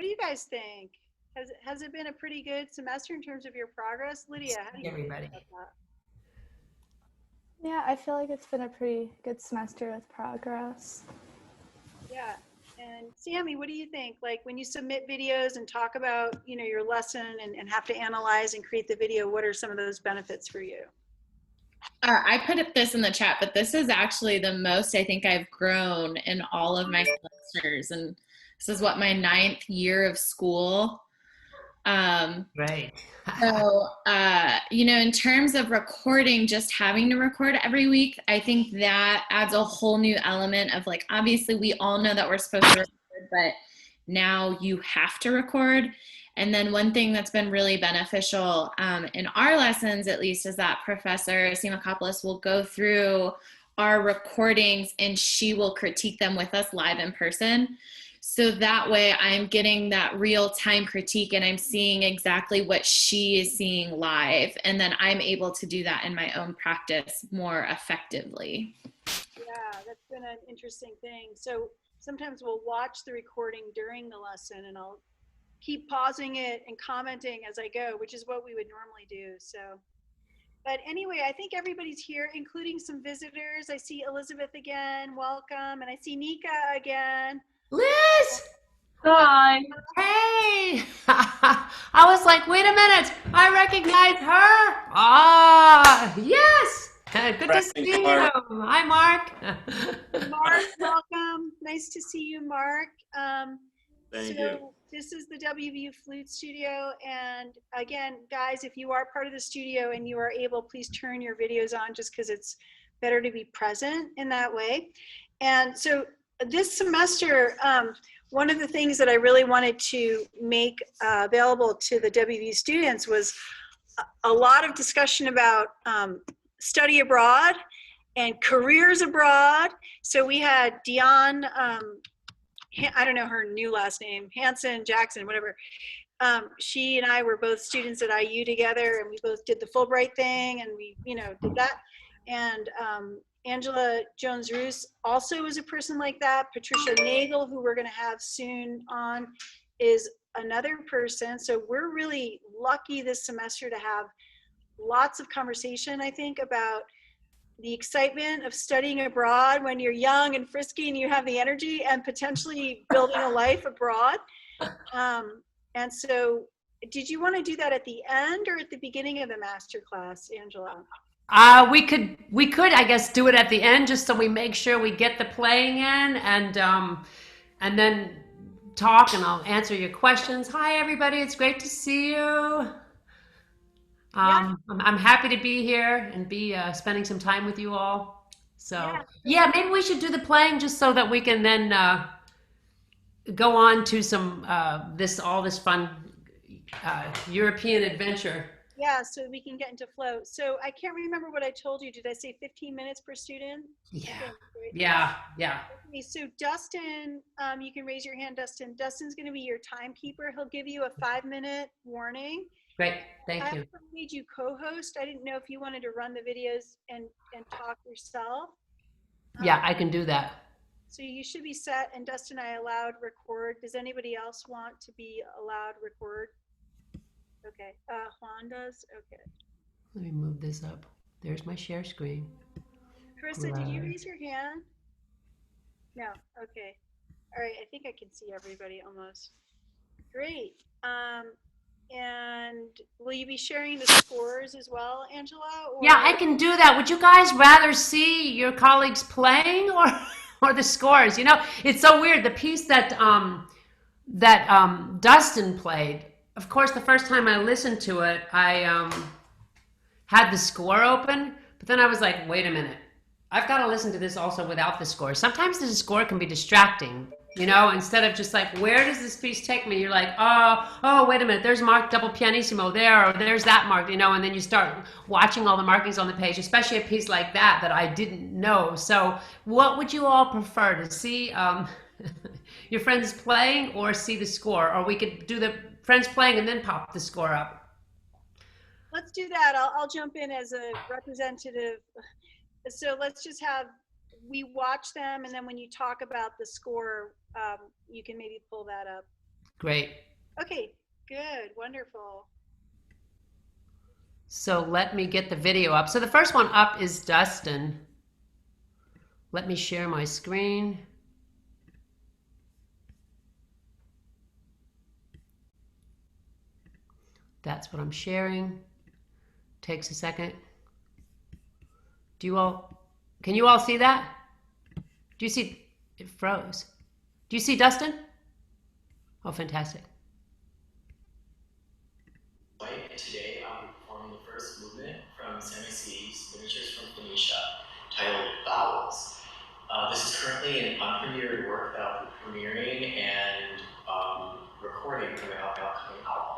What do you guys think? Has it been a pretty good semester in terms of your progress? Lydia, how do you feel Everybody. about that? Yeah, I feel like it's been a pretty good semester with progress. Yeah. And Sammy, what do you think? Like when you submit videos and talk about, your lesson and have to analyze and create the video, what are some of those benefits for you? I put this in the chat, but this is actually the most I think I've grown in all of my semesters. And this is what, my 9th year of school. Right. In terms of recording, just having to record every week, I think that adds a whole new element of, like, obviously we all know that we're supposed to record, but now you have to record. And then one thing that's been really beneficial in our lessons, at least, is that Professor Simakopoulos will go through our recordings and she will critique them with us live in person. So that way I'm getting that real time critique and I'm seeing exactly what she is seeing live. And then I'm able to do that in my own practice more effectively. Yeah, that's been an interesting thing. So sometimes we'll watch the recording during the lesson and I'll keep pausing it and commenting as I go, which is what we would normally do. So, but anyway, I think everybody's here, including some visitors. I see Elizabeth again, welcome. And I see Nika again. Liz! Hi. Hey! I was like, wait a minute, I recognize her. Ah, yes. Good to see you. Hi, Mark. Mark, welcome. Nice to see you, Mark. Thank you. This is the WVU Flute Studio. And again, guys, if you are part of the studio and you are able, please turn your videos on just because it's better to be present in that way. And so this semester, one of the things that I really wanted to make available to the WVU students was a lot of discussion about study abroad and careers abroad. So we had Dion, I don't know her new last name, Hanson, Jackson, whatever. She and I were both students at IU together, and we both did the Fulbright thing, and we, did that. And Angela Jones-Reus also is a person like that. Patricia Nagel, who we're going to have soon on, is another person. So we're really lucky this semester to have lots of conversation, I think, about the excitement of studying abroad when you're young and frisky and you have the energy and potentially building a life abroad. And so did you want to do that at the end or at the beginning of the masterclass, Angela? We could, I guess, do it at the end just so we make sure we get the playing in and then talk and I'll answer your questions. Hi, everybody. It's great to see you. I'm happy to be here and be spending some time with you all. So yeah, maybe we should do the playing just so that we can then go on to some all this fun European adventure. Yeah, so we can get into flow. So I can't remember what I told you. Did I say 15 minutes per student? Yeah. Okay, so Dustin, you can raise your hand, Dustin. Dustin's going to be your timekeeper. He'll give you a 5-minute warning. Great, thank you. I made you co-host. I didn't know if you wanted to run the videos and talk yourself. Yeah, I can do that. So you should be set, and Dustin, I allowed record. Does anybody else want to be allowed record? Okay, Juan does, okay. Let me move this up. There's my share screen. Carissa, did you raise your hand? No, okay. All right, I think I can see everybody almost. Great. And will you be sharing the scores as well, Angela? Or? Yeah, I can do that. Would you guys rather see your colleagues playing or the scores? It's so weird. The piece that Dustin played, of course, the first time I listened to it, I had the score open, but then I was like, wait a minute. I've got to listen to this also without the score. Sometimes the score can be distracting. Instead of just like, where does this piece take me? You're like, oh, wait a minute, there's marked double pianissimo there, or there's that marked, and then you start watching all the markings on the page, especially a piece like that I didn't know. So what would you all prefer, to see your friends playing or see the score? Or we could do the friends playing and then pop the score up. Let's do that. I'll jump in as a representative. So let's just have, we watch them, and then when you talk about the score, you can maybe pull that up. Great. Okay, good, wonderful. So let me get the video up. So the first one up is Dustin. Let me share my screen. That's what I'm sharing. Takes a second. Can you all see that? Do you see, it froze. Do you see Dustin? Oh, fantastic. Today I'll be performing the first movement from Saint-Exupéry's Miniatures from Phoenicia, titled Vowels. This is currently an unpremiered work that I'll be premiering and recording for my upcoming album.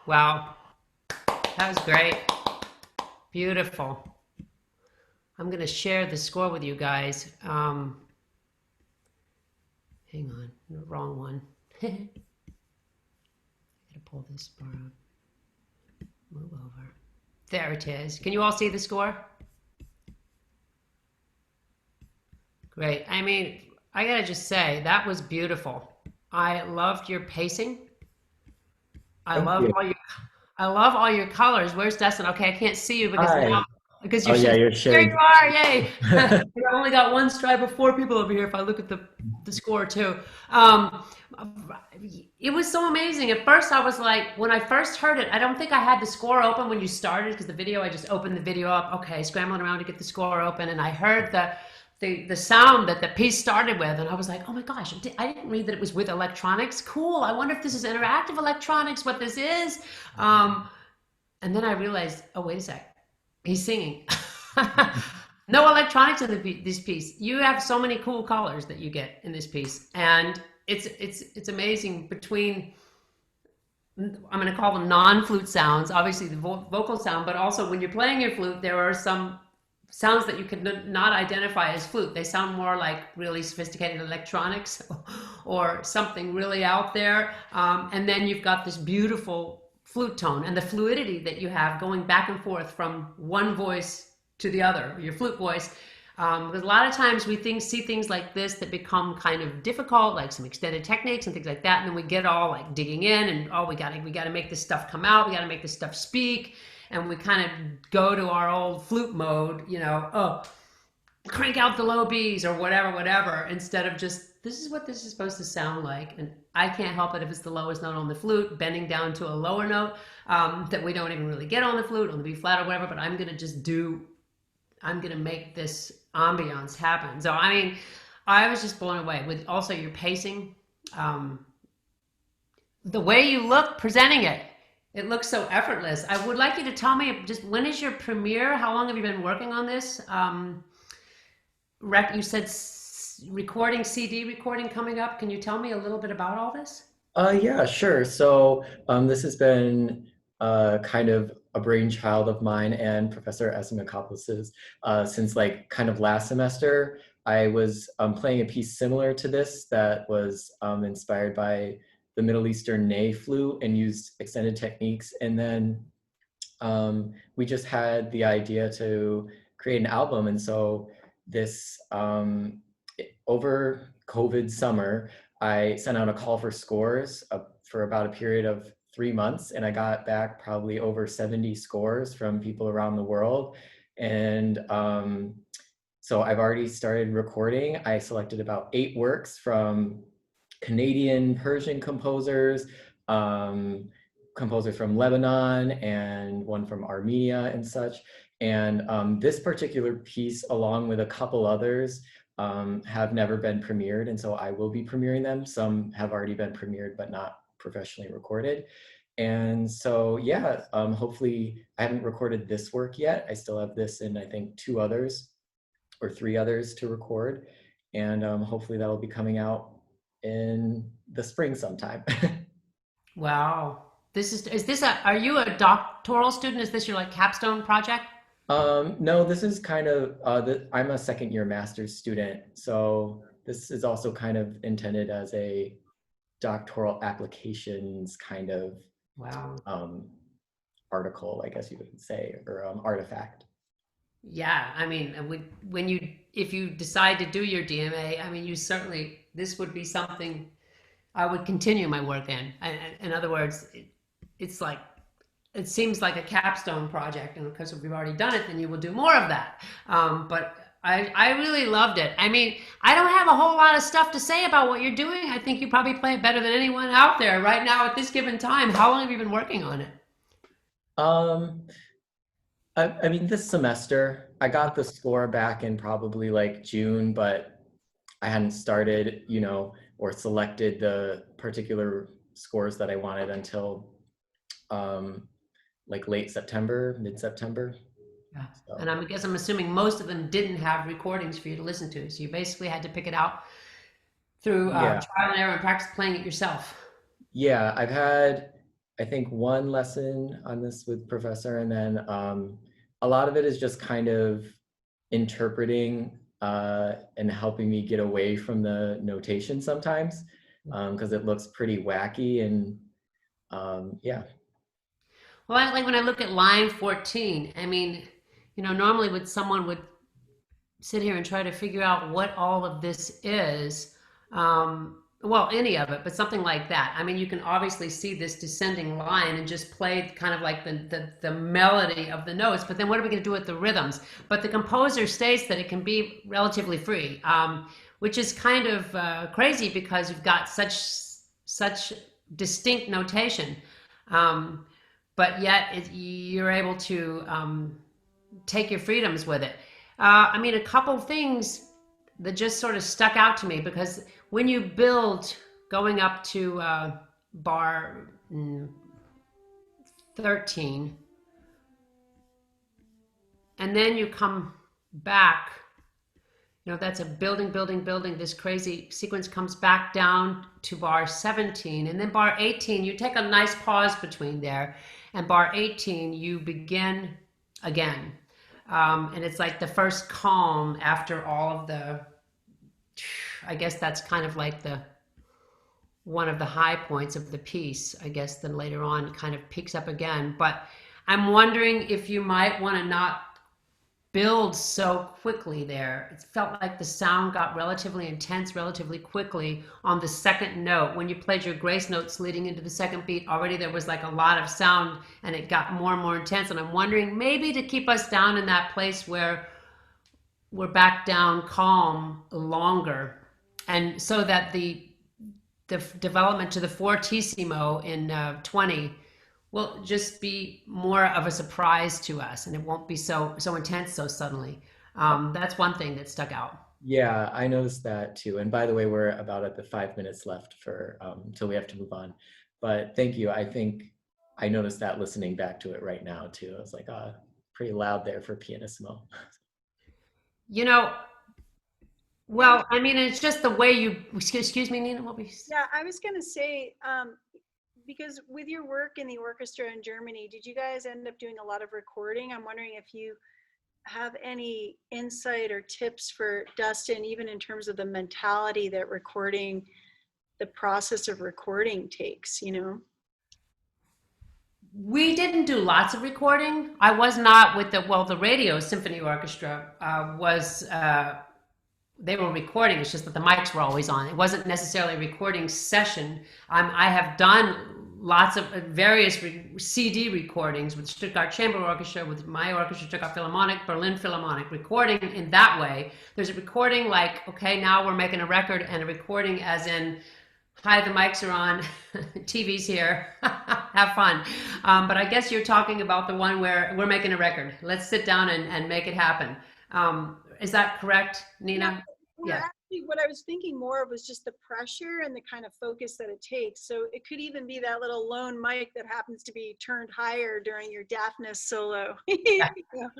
Wow, that was great. Beautiful. I'm going to share the score with you guys. Hang on, the wrong one. I gotta pull this bar up. Move over. There it is. Can you all see the score? Great. I mean, I gotta just say, that was beautiful. I loved your pacing. I love all your colors. Where's Dustin? Okay, I can't see you because Hi. now because Oh, yeah, you're there sharing. you are, yay. I only got one stripe of 4 people over here if I look at the score too. It was so amazing. At first I was like, when I first heard it, I don't think I had the score open when you started because the video, I just opened the video up, okay, scrambling around to get the score open, and I heard the sound that the piece started with, and I was like, oh my gosh, I didn't read that it was with electronics. Cool, I wonder if this is interactive electronics, what this is. And then I realized, oh, wait a sec, he's singing. No electronics in this piece. You have so many cool colors that you get in this piece, and it's amazing. Between, I'm going to call them non-flute sounds, obviously the vocal sound, but also when you're playing your flute, there are some sounds that you could not identify as flute. They sound more like really sophisticated electronics or something really out there. And then you've got this beautiful flute tone and the fluidity that you have going back and forth from one voice to the other, your flute voice. Because a lot of times we see things like this that become kind of difficult, like some extended techniques and things like that, and then we get all like digging in and we gotta make this stuff come out, we gotta make this stuff speak, and we kind of go to our old flute mode, crank out the low B's or whatever, instead of just, this is what this is supposed to sound like. And I can't help it if it's the lowest note on the flute, bending down to a lower note that we don't even really get on the flute, on the B flat or whatever, but I'm gonna make this ambiance happen. So, I mean, I was just blown away with also your pacing, the way you look presenting it. It looks so effortless. I would like you to tell me just when is your premiere? How long have you been working on this? You said CD recording coming up. Can you tell me a little bit about all this? Yeah, sure. So this has been kind of a brainchild of mine and Professor Asimakopoulos' since like kind of last semester. I was playing a piece similar to this that was inspired by the Middle Eastern ney flute and used extended techniques. And then we just had the idea to create an album. And so this, over COVID summer, I sent out a call for scores for about a period of 3 months, and I got back probably over 70 scores from people around the world. And so I've already started recording. I selected about 8 works from Canadian Persian composers, composers from Lebanon, and one from Armenia and such. And this particular piece, along with a couple others, have never been premiered, and so I will be premiering them. Some have already been premiered, but not professionally recorded. And so, yeah, hopefully, I haven't recorded this work yet. I still have this and I think 2 others or 3 others to record. And hopefully that'll be coming out in the spring sometime. Wow. Are you a doctoral student? Is this your like capstone project? No, this is kind of, I'm a second-year master's student. So this is also kind of intended as a doctoral applications kind of Wow. article, I guess you would say, or artifact. Yeah, I mean, if you decide to do your DMA, I mean, this would be something I would continue my work in. In other words, it seems like a capstone project, and because if we've already done it, then you will do more of that. But I really loved it. I mean, I don't have a whole lot of stuff to say about what you're doing. I think you probably play it better than anyone out there right now at this given time. How long have you been working on it? I mean, this semester, I got the score back in probably like June, but I hadn't started, or selected the particular scores that I wanted until like late September, mid-September. Yeah. So. And I'm assuming most of them didn't have recordings for you to listen to. So you basically had to pick it out through trial and error and practice playing it yourself. Yeah, I've had, I think, 1 lesson on this with Professor, and then a lot of it is just kind of interpreting and helping me get away from the notation sometimes, because it looks pretty wacky, and yeah. Well, like when I look at line 14, I mean, normally someone would sit here and try to figure out what all of this is. Well, any of it, but something like that. I mean, you can obviously see this descending line and just play kind of like the melody of the notes, but then what are we going to do with the rhythms? But the composer states that it can be relatively free, which is kind of crazy because you've got such distinct notation. But yet you're able to take your freedoms with it. I mean, a couple things that just sort of stuck out to me, because when you build going up to bar 13, and then you come back, that's a building, this crazy sequence comes back down to bar 17, and then bar 18, you take a nice pause between there, and bar 18, you begin again. And it's like the first calm after all of the, I guess that's kind of like the one of the high points of the piece, I guess. Then later on kind of picks up again. But I'm wondering if you might want to not build so quickly there. It felt like the sound got relatively intense relatively quickly on the second note. When you played your grace notes leading into the second beat, already there was like a lot of sound and it got more and more intense. And I'm wondering maybe to keep us down in that place where we're back down calm longer, and so that the development to the fortissimo in 20 will just be more of a surprise to us, and it won't be so intense so suddenly. That's one thing that stuck out. Yeah, I noticed that too. And by the way, we're about at the 5 minutes left for till we have to move on. But thank you. I think I noticed that listening back to it right now too. I was like, pretty loud there for pianissimo. You know, well, I mean, it's just the way you, excuse me, Nina, what we... Yeah, I was going to say, because with your work in the orchestra in Germany, did you guys end up doing a lot of recording? I'm wondering if you have any insight or tips for Dustin, even in terms of the mentality that the process of recording takes, you know? We didn't do lots of recording. I was not with the radio symphony orchestra they were recording. It's just that the mics were always on. It wasn't necessarily a recording session. I have done lots of various CD recordings with Stuttgart Chamber Orchestra, with my orchestra, Stuttgart Philharmonic, Berlin Philharmonic, recording in that way. There's a recording like, okay, now we're making a record, and a recording as in, hi, the mics are on, TV's here, have fun. But I guess you're talking about the one where we're making a record. Let's sit down and make it happen. Is that correct, Nina? Well, actually, what I was thinking more of was just the pressure and the kind of focus that it takes. So it could even be that little lone mic that happens to be turned higher during your Daphnis solo. Yeah.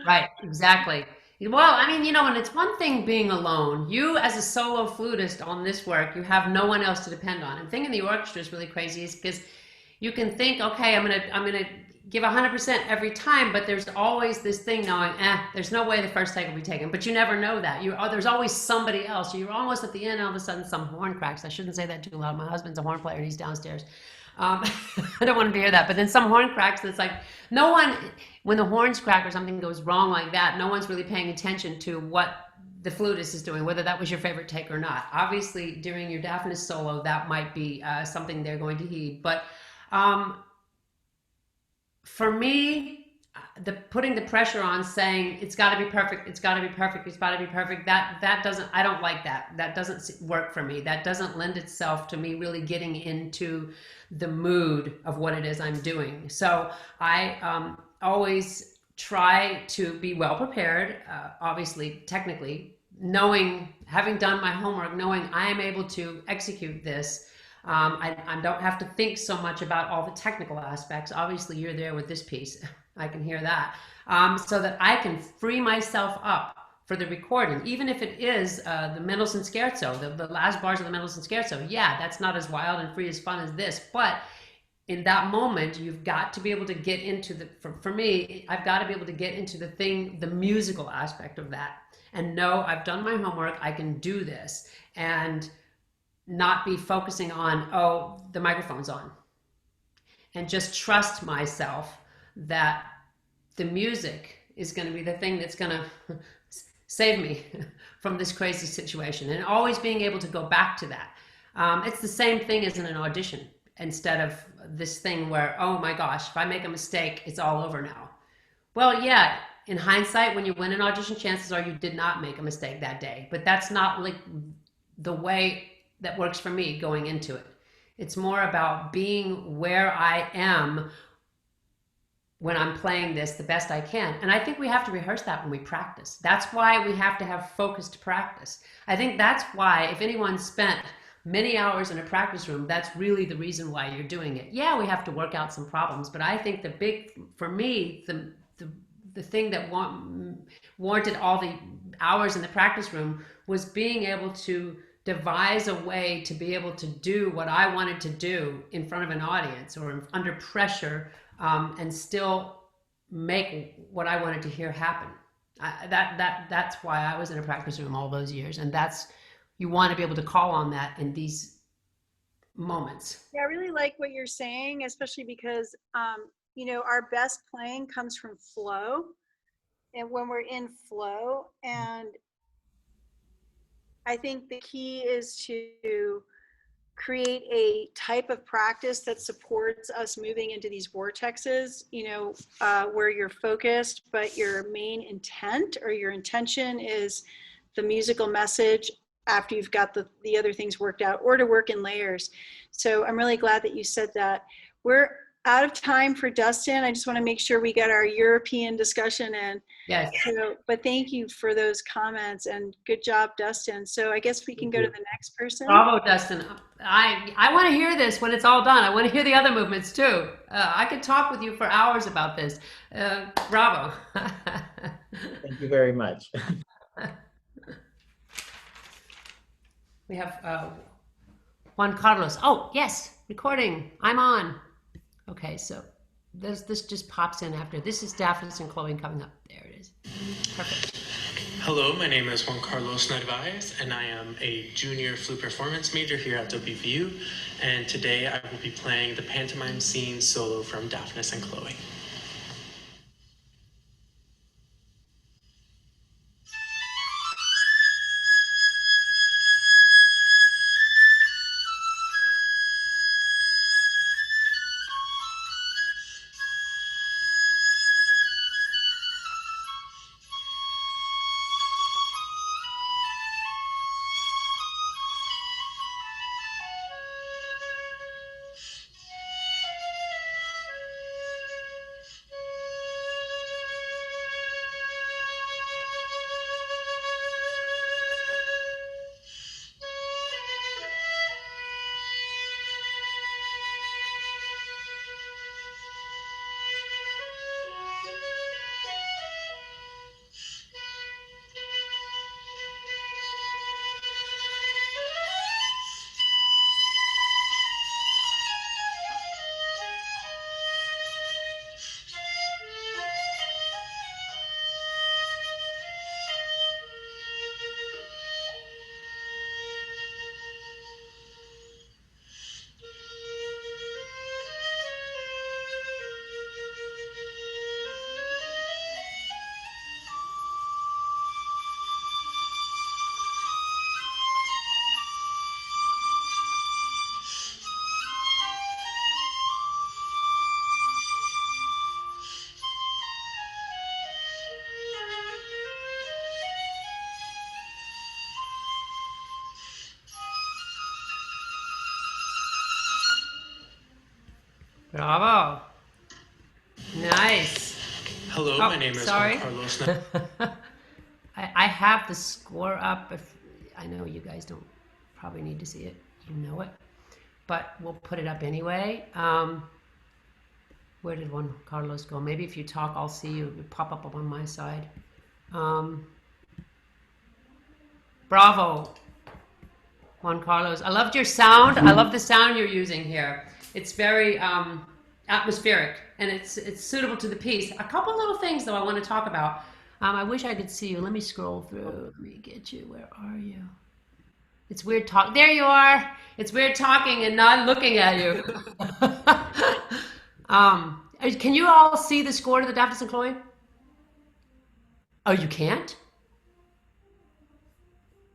Right, exactly. Well, I mean, you know, and it's one thing being alone. You, as a solo flutist on this work, you have no one else to depend on. And the thing in the orchestra is really crazy is because you can think, okay, I'm gonna give 100% every time, but there's always this thing knowing, there's no way the first take will be taken. But you never know that. There's always somebody else. You're almost at the end, all of a sudden some horn cracks. I shouldn't say that too loud. My husband's a horn player and he's downstairs. I don't want him to hear that. But then some horn cracks, and it's like, no one, when the horns crack or something goes wrong like that, no one's really paying attention to what the flutist is doing, whether that was your favorite take or not. Obviously, during your Daphnis solo, that might be something they're going to heed. But for me, putting the pressure on, saying it's got to be perfect, it's got to be perfect, it's got to be perfect, that doesn't, I don't like that. That doesn't work for me. That doesn't lend itself to me really getting into the mood of what it is I'm doing. So I always try to be well prepared, obviously, technically, knowing, having done my homework, knowing I am able to execute this. I don't have to think so much about all the technical aspects. Obviously, you're there with this piece. I can hear that. So that I can free myself up for the recording, even if it is the Mendelssohn Scherzo, the last bars of the Mendelssohn Scherzo. Yeah, that's not as wild and free as fun as this, but in that moment, you've got to be able to get into for me, I've got to be able to get into the musical aspect of that, and know I've done my homework, I can do this, and not be focusing on, oh, the microphone's on, and just trust myself that the music is going to be the thing that's going to save me from this crazy situation, and always being able to go back to that. It's the same thing as in an audition, instead of this thing where, oh my gosh, if I make a mistake, it's all over now. Well, yeah, in hindsight, when you win an audition, chances are you did not make a mistake that day, but that's not like the way that works for me going into it. It's more about being where I am when I'm playing this the best I can. And I think we have to rehearse that when we practice. That's why we have to have focused practice. I think that's why, if anyone spent many hours in a practice room, that's really the reason why you're doing it. Yeah, we have to work out some problems, but I think for me, the thing that warranted all the hours in the practice room was being able to devise a way to be able to do what I wanted to do in front of an audience or under pressure, and still make what I wanted to hear happen. That's why I was in a practice room all those years, and you want to be able to call on that in these moments. Yeah, I really like what you're saying, especially because, our best playing comes from flow. And when we're in flow, and I think the key is to create a type of practice that supports us moving into these vortexes, where you're focused, but your main intent or your intention is the musical message after you've got the other things worked out, or to work in layers. So I'm really glad that you said that. We're out of time for Dustin. I just want to make sure we get our European discussion in. Yes. So, but thank you for those comments, and good job, Dustin. So I guess we can go to the next person. Bravo, Dustin. I want to hear this when it's all done. I want to hear the other movements too. I could talk with you for hours about this. Bravo. Thank you very much. We have Juan Carlos. Oh, yes, recording. I'm on. Okay, so this just pops in after. This is Daphnis and Chloe coming up. There it is. Perfect. Hello, my name is Juan Carlos Narvaez, and I am a junior flute performance major here at WVU. And today I will be playing the pantomime scene solo from Daphnis and Chloe. Bravo. Nice. Hello, my name is Juan Carlos. I have the score up. I know you guys don't probably need to see it. You know it. But we'll put it up anyway. Where did Juan Carlos go? Maybe if you talk, I'll see you. It pop up on my side. Bravo, Juan Carlos. I loved your sound. I love the sound you're using here. It's very atmospheric, and it's suitable to the piece. A couple little things, though, I want to talk about. I wish I could see you. Let me scroll through. Let me get you. Where are you? It's weird talk. There you are. It's weird talking and not looking at you. Can you all see the score to the Daphnis and Chloe? Oh, you can't?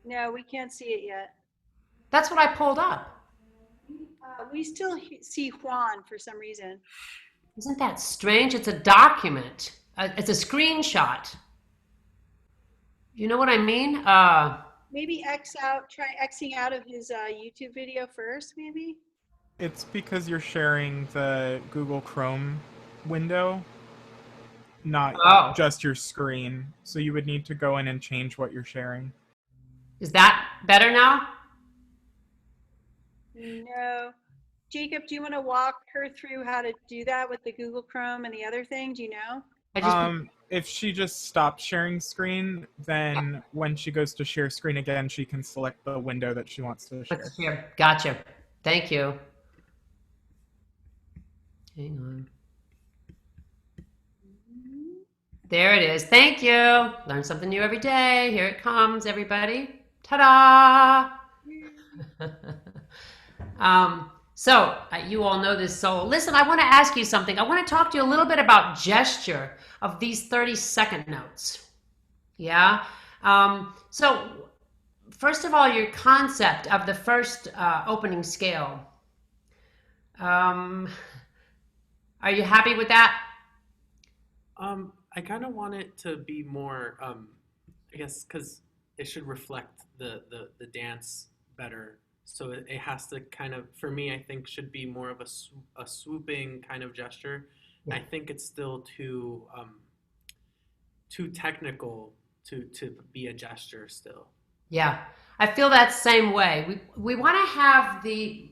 No, we can't see it yet. That's what I pulled up. We still see Juan for some reason. Isn't that strange? It's a document. It's a screenshot. You know what I mean? Maybe try Xing out of his YouTube video first, maybe? It's because you're sharing the Google Chrome window, not just your screen. So you would need to go in and change what you're sharing. Is that better now? No. Jacob, do you want to walk her through how to do that with the Google Chrome and the other thing? Do you know? If she just stops sharing screen, then when she goes to share screen again, she can select the window that she wants to share. Gotcha. Thank you. Hang on. There it is. Thank you. Learn something new every day. Here it comes, everybody. Ta-da! So you all know this solo. Listen, I want to ask you something. I want to talk to you a little bit about gesture of these 30-second notes. Yeah. So first of all, your concept of the first opening scale. Are you happy with that? I kind of want it to be more, I guess, because it should reflect the dance better. So it has to kind of, for me, I think should be more of a swooping kind of gesture. Yeah. I think it's still too technical to be a gesture still. Yeah, I feel that same way. We want to have the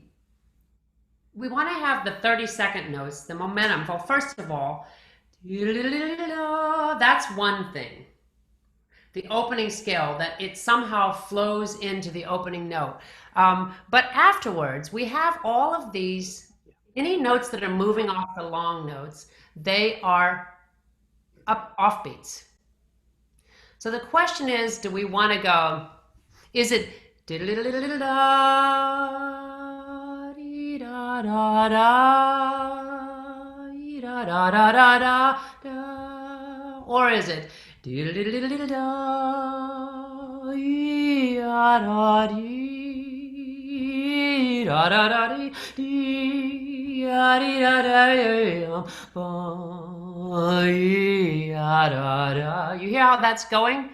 30-second notes, the momentum. Well, first of all, that's one thing. The opening scale, that it somehow flows into the opening note. But afterwards, we have all of these, any notes that are moving off the long notes, they are offbeats. So the question is, do we want to go, is it or is it you hear how that's going?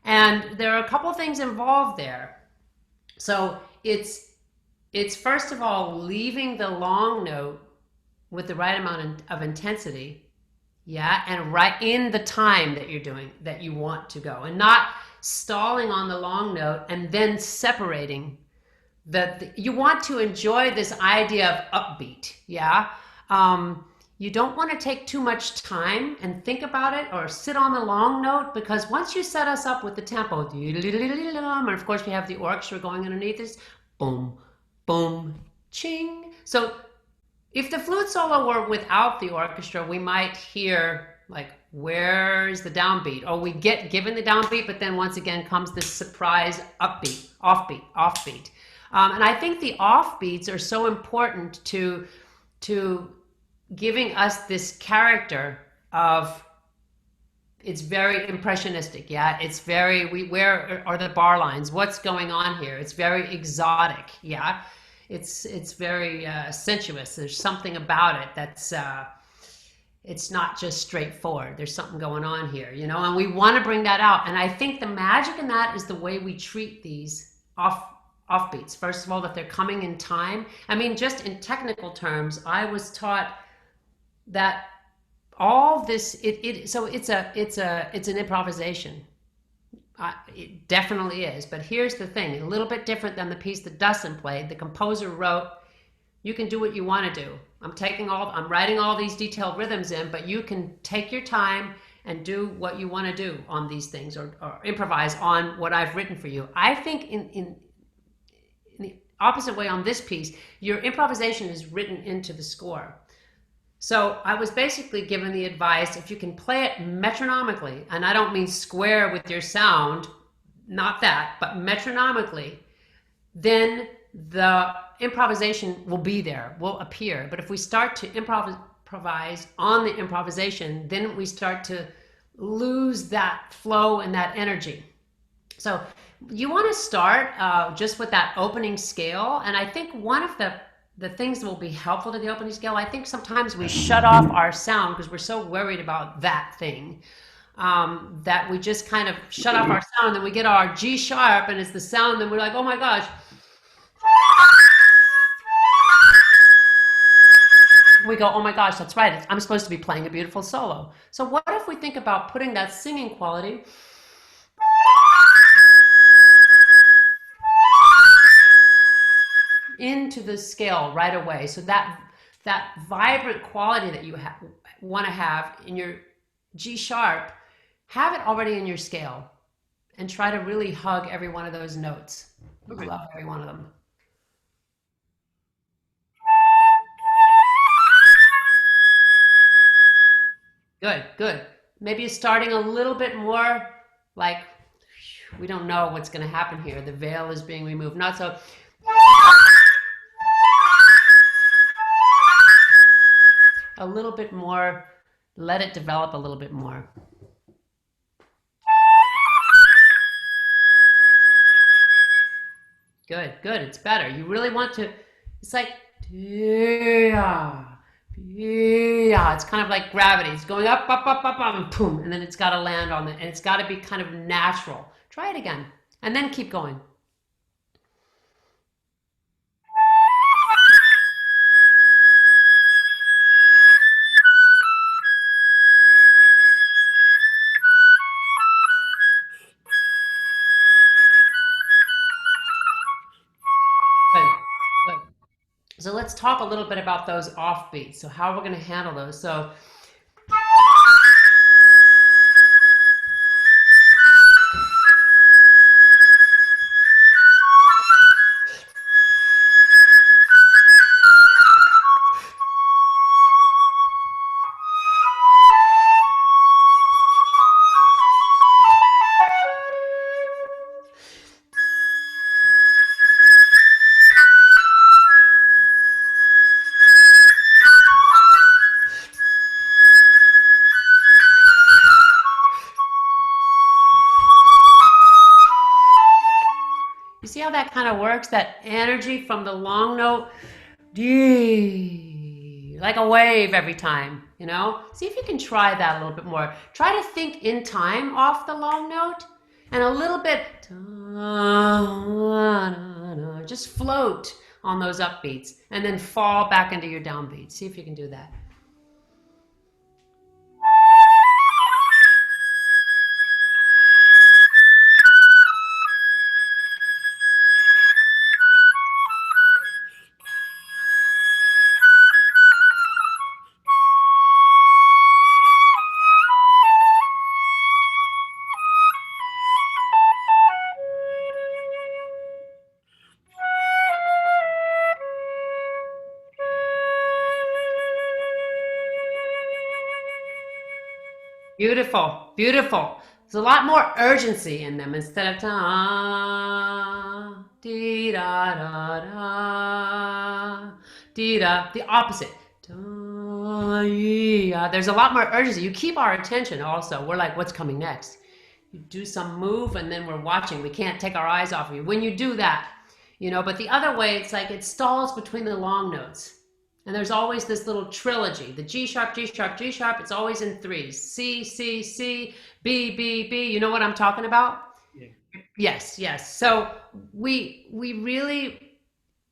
And there are a couple things involved there. So it's first of all leaving the long note with the right amount of intensity, yeah, and right in the time that you're doing, that you want to go, and not stalling on the long note and then separating. You want to enjoy this idea of upbeat, yeah. You don't want to take too much time and think about it or sit on the long note, because once you set us up with the tempo, and of course we have the orchestra going underneath this, boom, boom, ching. So if the flute solo were without the orchestra, we might hear like, where's the downbeat? Or we get given the downbeat, but then once again comes this surprise upbeat, offbeat. And I think the offbeats are so important to giving us this character of, it's very impressionistic, yeah. It's very, where are the bar lines? What's going on here? It's very exotic, yeah. It's very sensuous. There's something about it that's, it's not just straightforward. There's something going on here, you know, and we want to bring that out. And I think the magic in that is the way we treat these offbeats. First of all, that they're coming in time. I mean, just in technical terms, I was taught that all this, so it's an improvisation. It definitely is. But here's the thing, a little bit different than the piece that Dustin played. The composer wrote, you can do what you want to do. I'm writing all these detailed rhythms in, but you can take your time and do what you want to do on these things, or improvise on what I've written for you. I think in the opposite way on this piece, your improvisation is written into the score. So I was basically given the advice, if you can play it metronomically, and I don't mean square with your sound, not that, but metronomically, then the improvisation will be there, will appear. But if we start to improvise on the improvisation, then we start to lose that flow and that energy. So you want to start just with that opening scale. And I think one of the things that will be helpful to the opening scale, I think sometimes we shut off our sound because we're so worried about that thing, that we just kind of shut off our sound, and we get our G sharp and it's the sound, and we're like, oh my gosh. We go, oh my gosh, that's right. I'm supposed to be playing a beautiful solo. So what if we think about putting that singing quality into the scale right away? So that vibrant quality that you want to have in your G sharp, have it already in your scale, and try to really hug every one of those notes. Okay. Love every one of them. Good, good. Maybe starting a little bit more like, we don't know what's going to happen here. The veil is being removed. Not so. a little bit more, let it develop a little bit more. Good, good. It's better. You really want to, it's like, yeah. It's kind of like gravity. It's going up, up, up, up, up, and boom. And then it's got to land on it. And it's got to be kind of natural. Try it again. And then keep going. So let's talk a little bit about those offbeats. So how we're going to handle those. So see how that kind of works? That energy from the long note, like a wave every time, you know? See if you can try that a little bit more. Try to think in time off the long note and a little bit, just float on those upbeats and then fall back into your downbeats. See if you can do that. Beautiful, beautiful. There's a lot more urgency in them instead of da, dee da da da, dee da. The opposite. Da, yeah. There's a lot more urgency. You keep our attention also. We're like, what's coming next? You do some move and then we're watching. We can't take our eyes off of you. When you do that, you know, but the other way, it's like it stalls between the long notes. And there's always this little trilogy, the G sharp, G sharp, G sharp. It's always in threes. C, C, C, B, B, B. You know what I'm talking about? Yeah. Yes, yes. So we really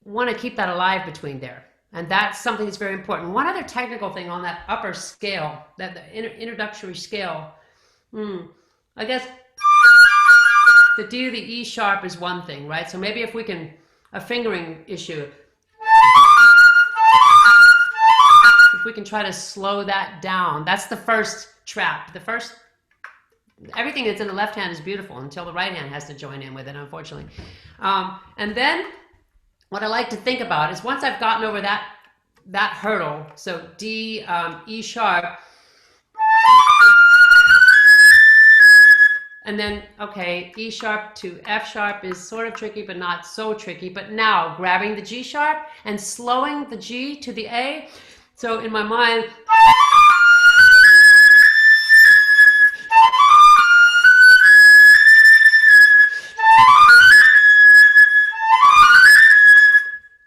want to keep that alive between there. And that's something that's very important. One other technical thing on that upper scale, that the introductory scale, I guess the D to the E sharp is one thing, right? So maybe if we can, a fingering issue, if we can try to slow that down. That's the first trap. The first, everything that's in the left hand is beautiful until the right hand has to join in with it, unfortunately. And then what I like to think about is once I've gotten over that hurdle, so D, E sharp, and then, okay, E sharp to F sharp is sort of tricky, but not so tricky. But now grabbing the G sharp and slowing the G to the A. So in my mind,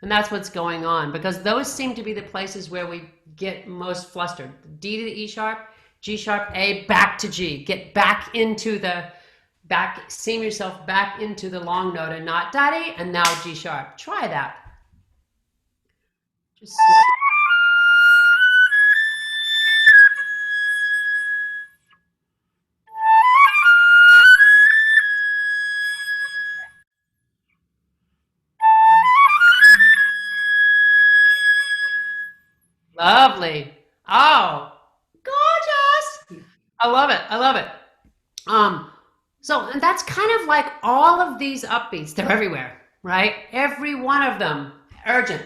and that's what's going on, because those seem to be the places where we get most flustered. D to the E sharp, G sharp, A, back to G. Get back into seam yourself back into the long note and not daddy, and now G sharp. Try that. Just slow. Lovely. Oh, gorgeous. I love it. I love it. And that's kind of like all of these upbeats. They're everywhere, right? Every one of them, urgent.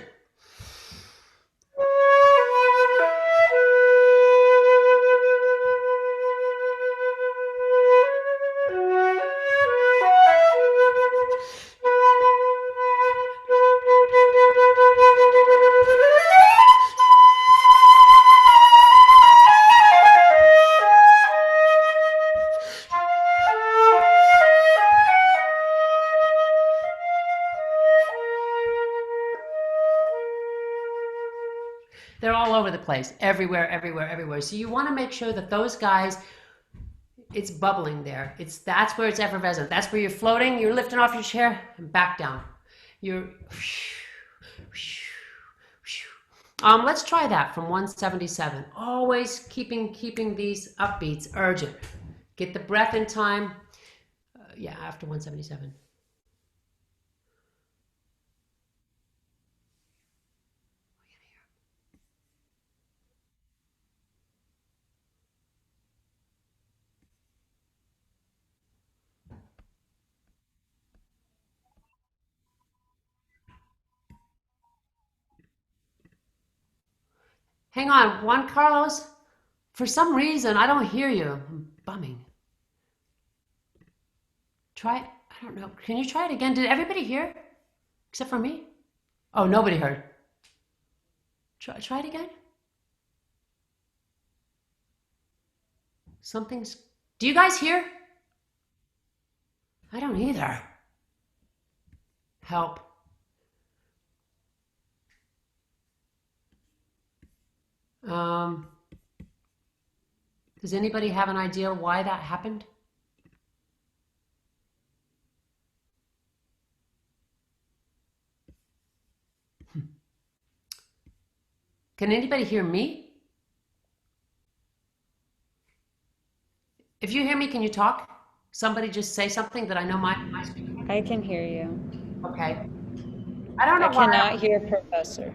place, everywhere. So you want to make sure that those guys, it's bubbling there. That's where it's effervescent. That's where you're floating. You're lifting off your chair and back down. Let's try that from 177. Always keeping these upbeats urgent. Get the breath in time. Yeah, after 177. Hang on, Juan Carlos. For some reason, I don't hear you. I'm bumming. Try it. I don't know. Can you try it again? Did everybody hear? Except for me? Oh, nobody heard. Try it again. Do you guys hear? I don't either. Help. Does anybody have an idea why that happened? Can anybody hear me? If you hear me, can you talk? Somebody just say something that I know my speaker. I can hear you. Okay. I don't know I cannot hear Professor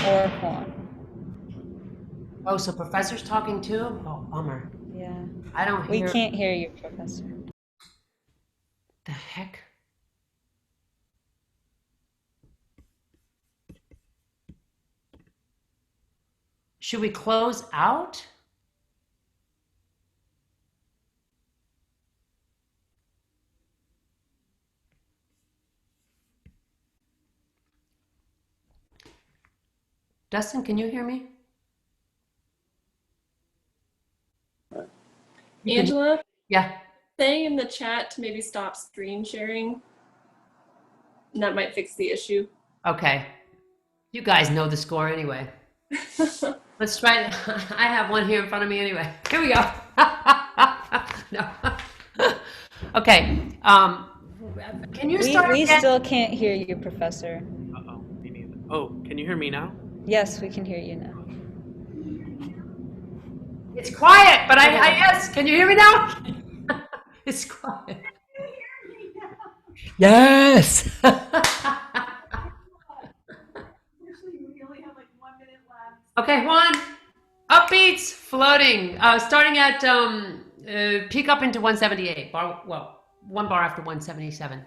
or Juan. Oh, so Professor's talking too? Oh, bummer. Yeah. I don't hear. We can't hear you, Professor. The heck? Should we close out? Dustin, can you hear me? Angela? Yeah. Saying in the chat to maybe stop screen sharing. And that might fix the issue. Okay. You guys know the score anyway. Let's try it. I have one here in front of me anyway. Here we go. No. Okay. Can you start We again? still can't hear you, Professor. Uh-oh, me neither. Oh, can you hear me now? Yes, we can hear you now. It's quiet, but I yes. Can you hear me now? It's quiet. Yes. Okay, Juan. Upbeats, floating. Starting at peak up into 178. One bar after 177.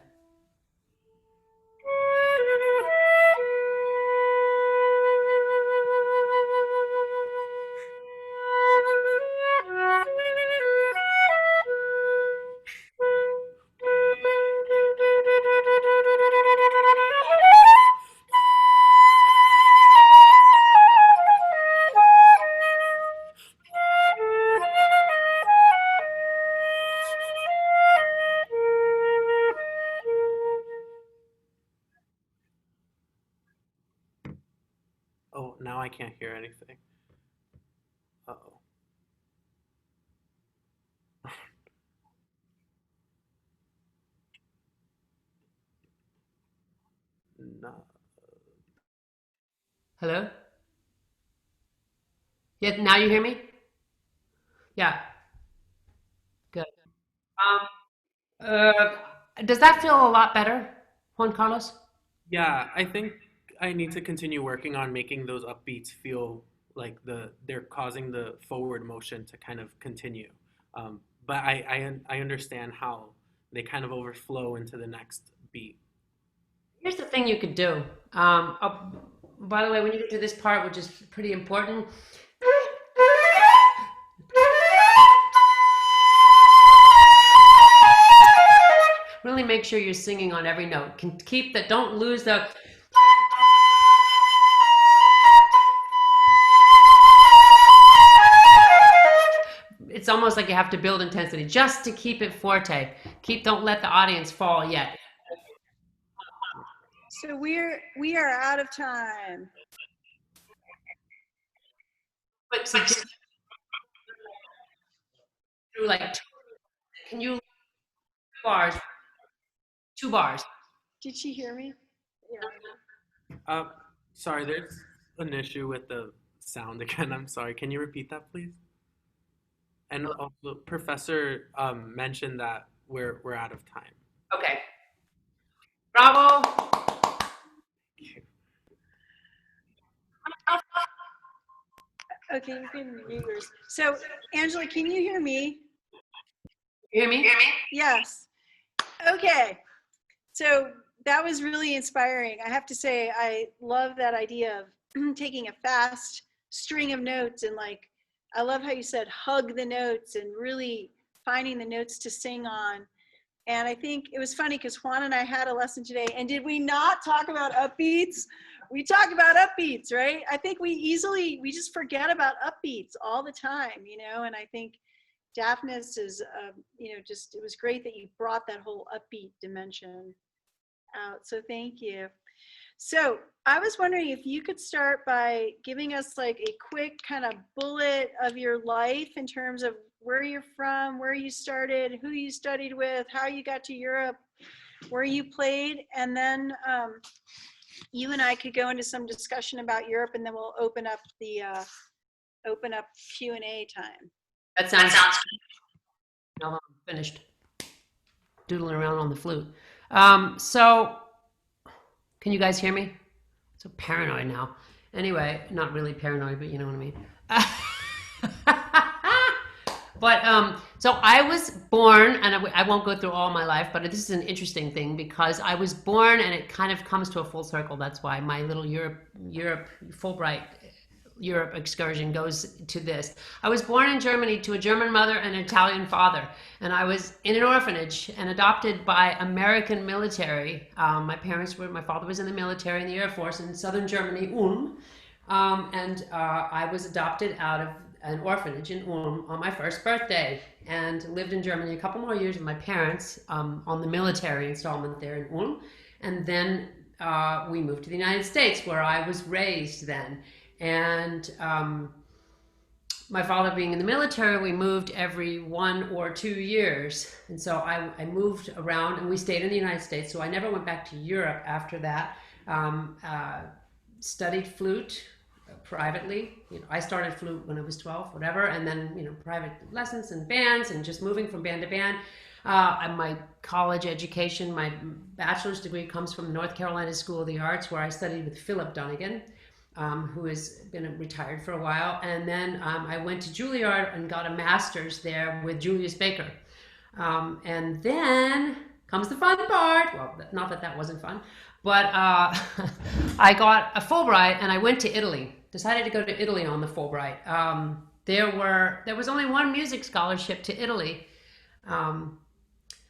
Oh, now I can't hear anything. Uh-oh. No. Hello? Yeah, now you hear me? Yeah. Good. Does that feel a lot better, Juan Carlos? Yeah, I think I need to continue working on making those upbeats feel like they're causing the forward motion to kind of continue. But I understand how they kind of overflow into the next beat. Here's the thing you could do. By the way, when you get to this part, which is pretty important, really make sure you're singing on every note. Can keep that. Don't lose the. It's almost like you have to build intensity just to keep it forte. Don't let the audience fall yet. So we are out of time. suggest through like, can you bars, 2 bars? Did she hear me? Sorry, there's an issue with the sound again. I'm sorry. Can you repeat that, please? And also, Professor mentioned that we're out of time. Okay. Bravo. Okay, you can mute yours. So, Angela, can you hear me? You hear me? Yes. Okay. So that was really inspiring. I have to say, I love that idea of taking a fast string of notes and like, I love how you said hug the notes and really finding the notes to sing on. And I think it was funny because Juan and I had a lesson today, and did we not talk about upbeats? We talk about upbeats, right? I think we just forget about upbeats all the time, you know, and I think Daphnis is, you know, just, it was great that you brought that whole upbeat dimension out. So thank you. So I was wondering if you could start by giving us like a quick kind of bullet of your life in terms of where you're from, where you started, who you studied with, how you got to Europe, where you played, and then you and I could go into some discussion about Europe, and then we'll open up the Q&A time. That sounds. Now I'm finished doodling around on the flute. So, can you guys hear me? So paranoid now. Anyway, not really paranoid, but you know what I mean. But so I was born, and I won't go through all my life, but this is an interesting thing because I was born, and it kind of comes to a full circle. That's why my little Europe Fulbright Europe excursion goes to this. I was born in Germany to a German mother and an Italian father, and I was in an orphanage and adopted by American military. My father was in the military in the Air Force in southern Germany, Ulm, and I was adopted out of an orphanage in Ulm on my first birthday and lived in Germany a couple more years with my parents on the military installment there in Ulm, and then we moved to the United States where I was raised then. And my father being in the military, we moved every 1 or 2 years. And so I moved around, and we stayed in the United States. So I never went back to Europe after that. Studied flute privately. You know, I started flute when I was 12, whatever. And then, you know, private lessons and bands and just moving from band to band. My college education, my bachelor's degree comes from North Carolina School of the Arts, where I studied with Philip Dunnigan. Who has been retired for a while. And then I went to Juilliard and got a master's there with Julius Baker. And then comes the fun part. Well, not that that wasn't fun, but I got a Fulbright and I went to Italy. Decided to go to Italy on the Fulbright. There was only one music scholarship to Italy.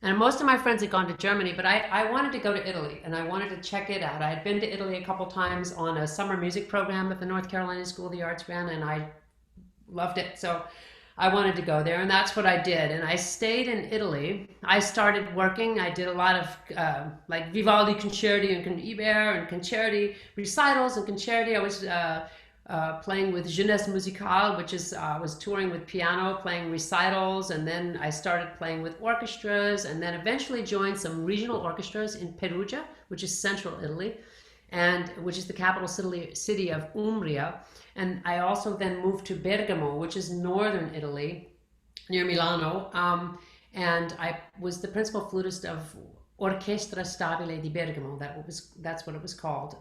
And most of my friends had gone to Germany, but I wanted to go to Italy and I wanted to check it out. I had been to Italy a couple times on a summer music program that the North Carolina School of the Arts ran, and I loved it. So I wanted to go there, and that's what I did. And I stayed in Italy. I started working. I did a lot of like Vivaldi concerti and Ibert and concerti recitals and concerti. I was playing with Jeunesse Musicale, which is was touring with piano, playing recitals, and then I started playing with orchestras, and then eventually joined some regional orchestras in Perugia, which is central Italy, and which is the capital city of Umbria. And I also then moved to Bergamo, which is northern Italy, near Milano, and I was the principal flutist of Orchestra Stabile di Bergamo. That's what it was called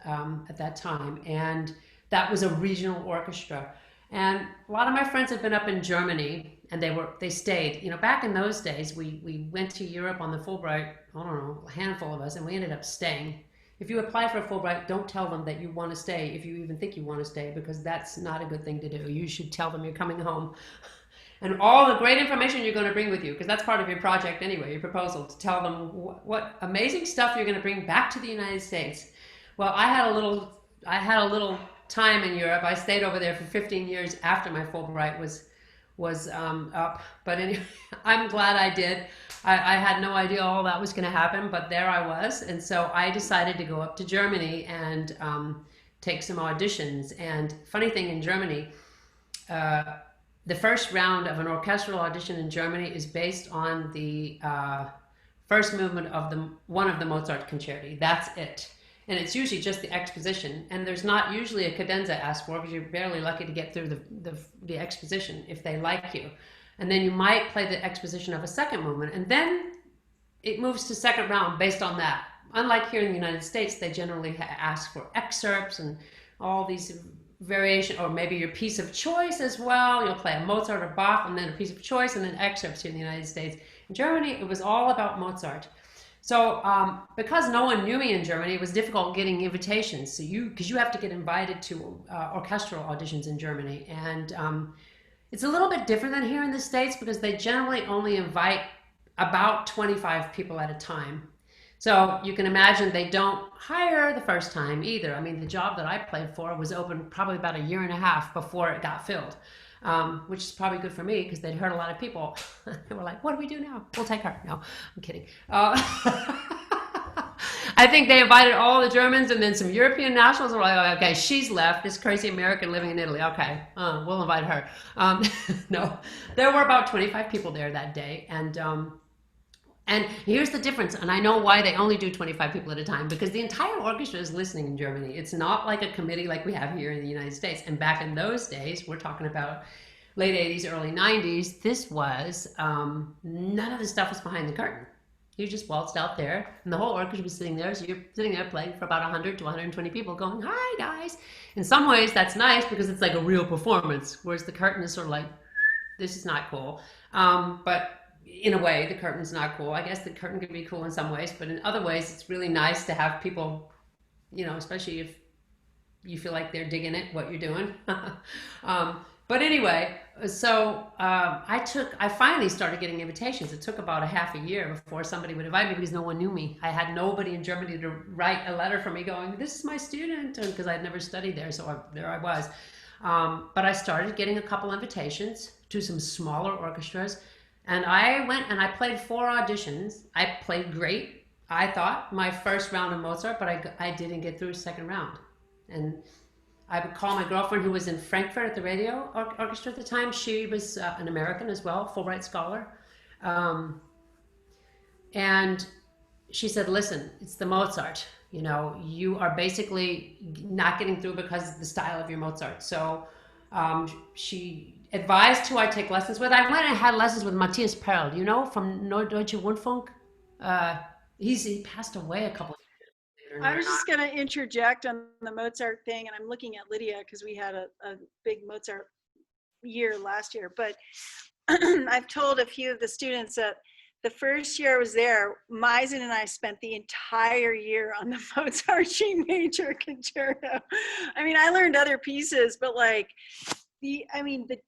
at that time, and that was a regional orchestra. And a lot of my friends had been up in Germany, and they stayed. You know, back in those days, we went to Europe on the Fulbright, I don't know, a handful of us, and we ended up staying. If you apply for a Fulbright, don't tell them that you want to stay if you even think you want to stay, because that's not a good thing to do. You should tell them you're coming home. And all the great information you're going to bring with you, because that's part of your project anyway, your proposal, to tell them what amazing stuff you're going to bring back to the United States. Well, I had a little time in Europe. I stayed over there for 15 years after my Fulbright was up. But anyway, I'm glad I did. I had no idea all that was going to happen, but there I was. And so I decided to go up to Germany and take some auditions. And funny thing in Germany, the first round of an orchestral audition in Germany is based on the first movement of one of the Mozart concerti. That's it. And it's usually just the exposition. And there's not usually a cadenza asked for, because you're barely lucky to get through the exposition if they like you. And then you might play the exposition of a second movement. And then it moves to second round based on that. Unlike here in the United States, they generally ask for excerpts and all these variation, or maybe your piece of choice as well. You'll play a Mozart or Bach and then a piece of choice and then excerpts here in the United States. In Germany, it was all about Mozart. So because no one knew me in Germany, it was difficult getting invitations. So because you have to get invited to orchestral auditions in Germany. And it's a little bit different than here in the States, because they generally only invite about 25 people at a time. So you can imagine they don't hire the first time either. I mean, the job that I played for was open probably about a year and a half before it got filled, which is probably good for me, because they'd heard a lot of people. They were like, what do we do now? We'll take her. No, I'm kidding. I think they invited all the Germans, and then some European nationals were like, okay, she's left, this crazy American living in Italy. Okay, we'll invite her. No, there were about 25 people there that day. And here's the difference, and I know why they only do 25 people at a time, because the entire orchestra is listening in Germany. It's not like a committee like we have here in the United States. And back in those days, we're talking about late 80s, early 90s, this was, none of the stuff was behind the curtain. You just waltzed out there, and the whole orchestra was sitting there, so you're sitting there playing for about 100 to 120 people going, hi, guys. In some ways, that's nice, because it's like a real performance, whereas the curtain is sort of like, this is not cool. But in a way, the curtain's not cool. I guess the curtain can be cool in some ways, but in other ways, it's really nice to have people, especially if you feel like they're digging it, what you're doing. But anyway, so I finally started getting invitations. It took about a half a year before somebody would invite me, because no one knew me. I had nobody in Germany to write a letter for me going, this is my student, because I'd never studied there, so there I was. But I started getting a couple invitations to some smaller orchestras. And I went and I played 4 auditions. I played great, I thought, my first round of Mozart, but I didn't get through second round. And I would call my girlfriend, who was in Frankfurt at the radio orchestra at the time. She was an American as well, Fulbright scholar. And she said, listen, it's the Mozart. You are basically not getting through because of the style of your Mozart. So she advised who I take lessons with. I went and had lessons with Matthias Perl, from Norddeutsche Rundfunk. He passed away a couple of years. I was just going to interject on the Mozart thing, and I'm looking at Lydia because we had a big Mozart year last year. But I've told a few of the students that the first year I was there, Meisen and I spent the entire year on the Mozart G major concerto. I mean, I learned other pieces, but the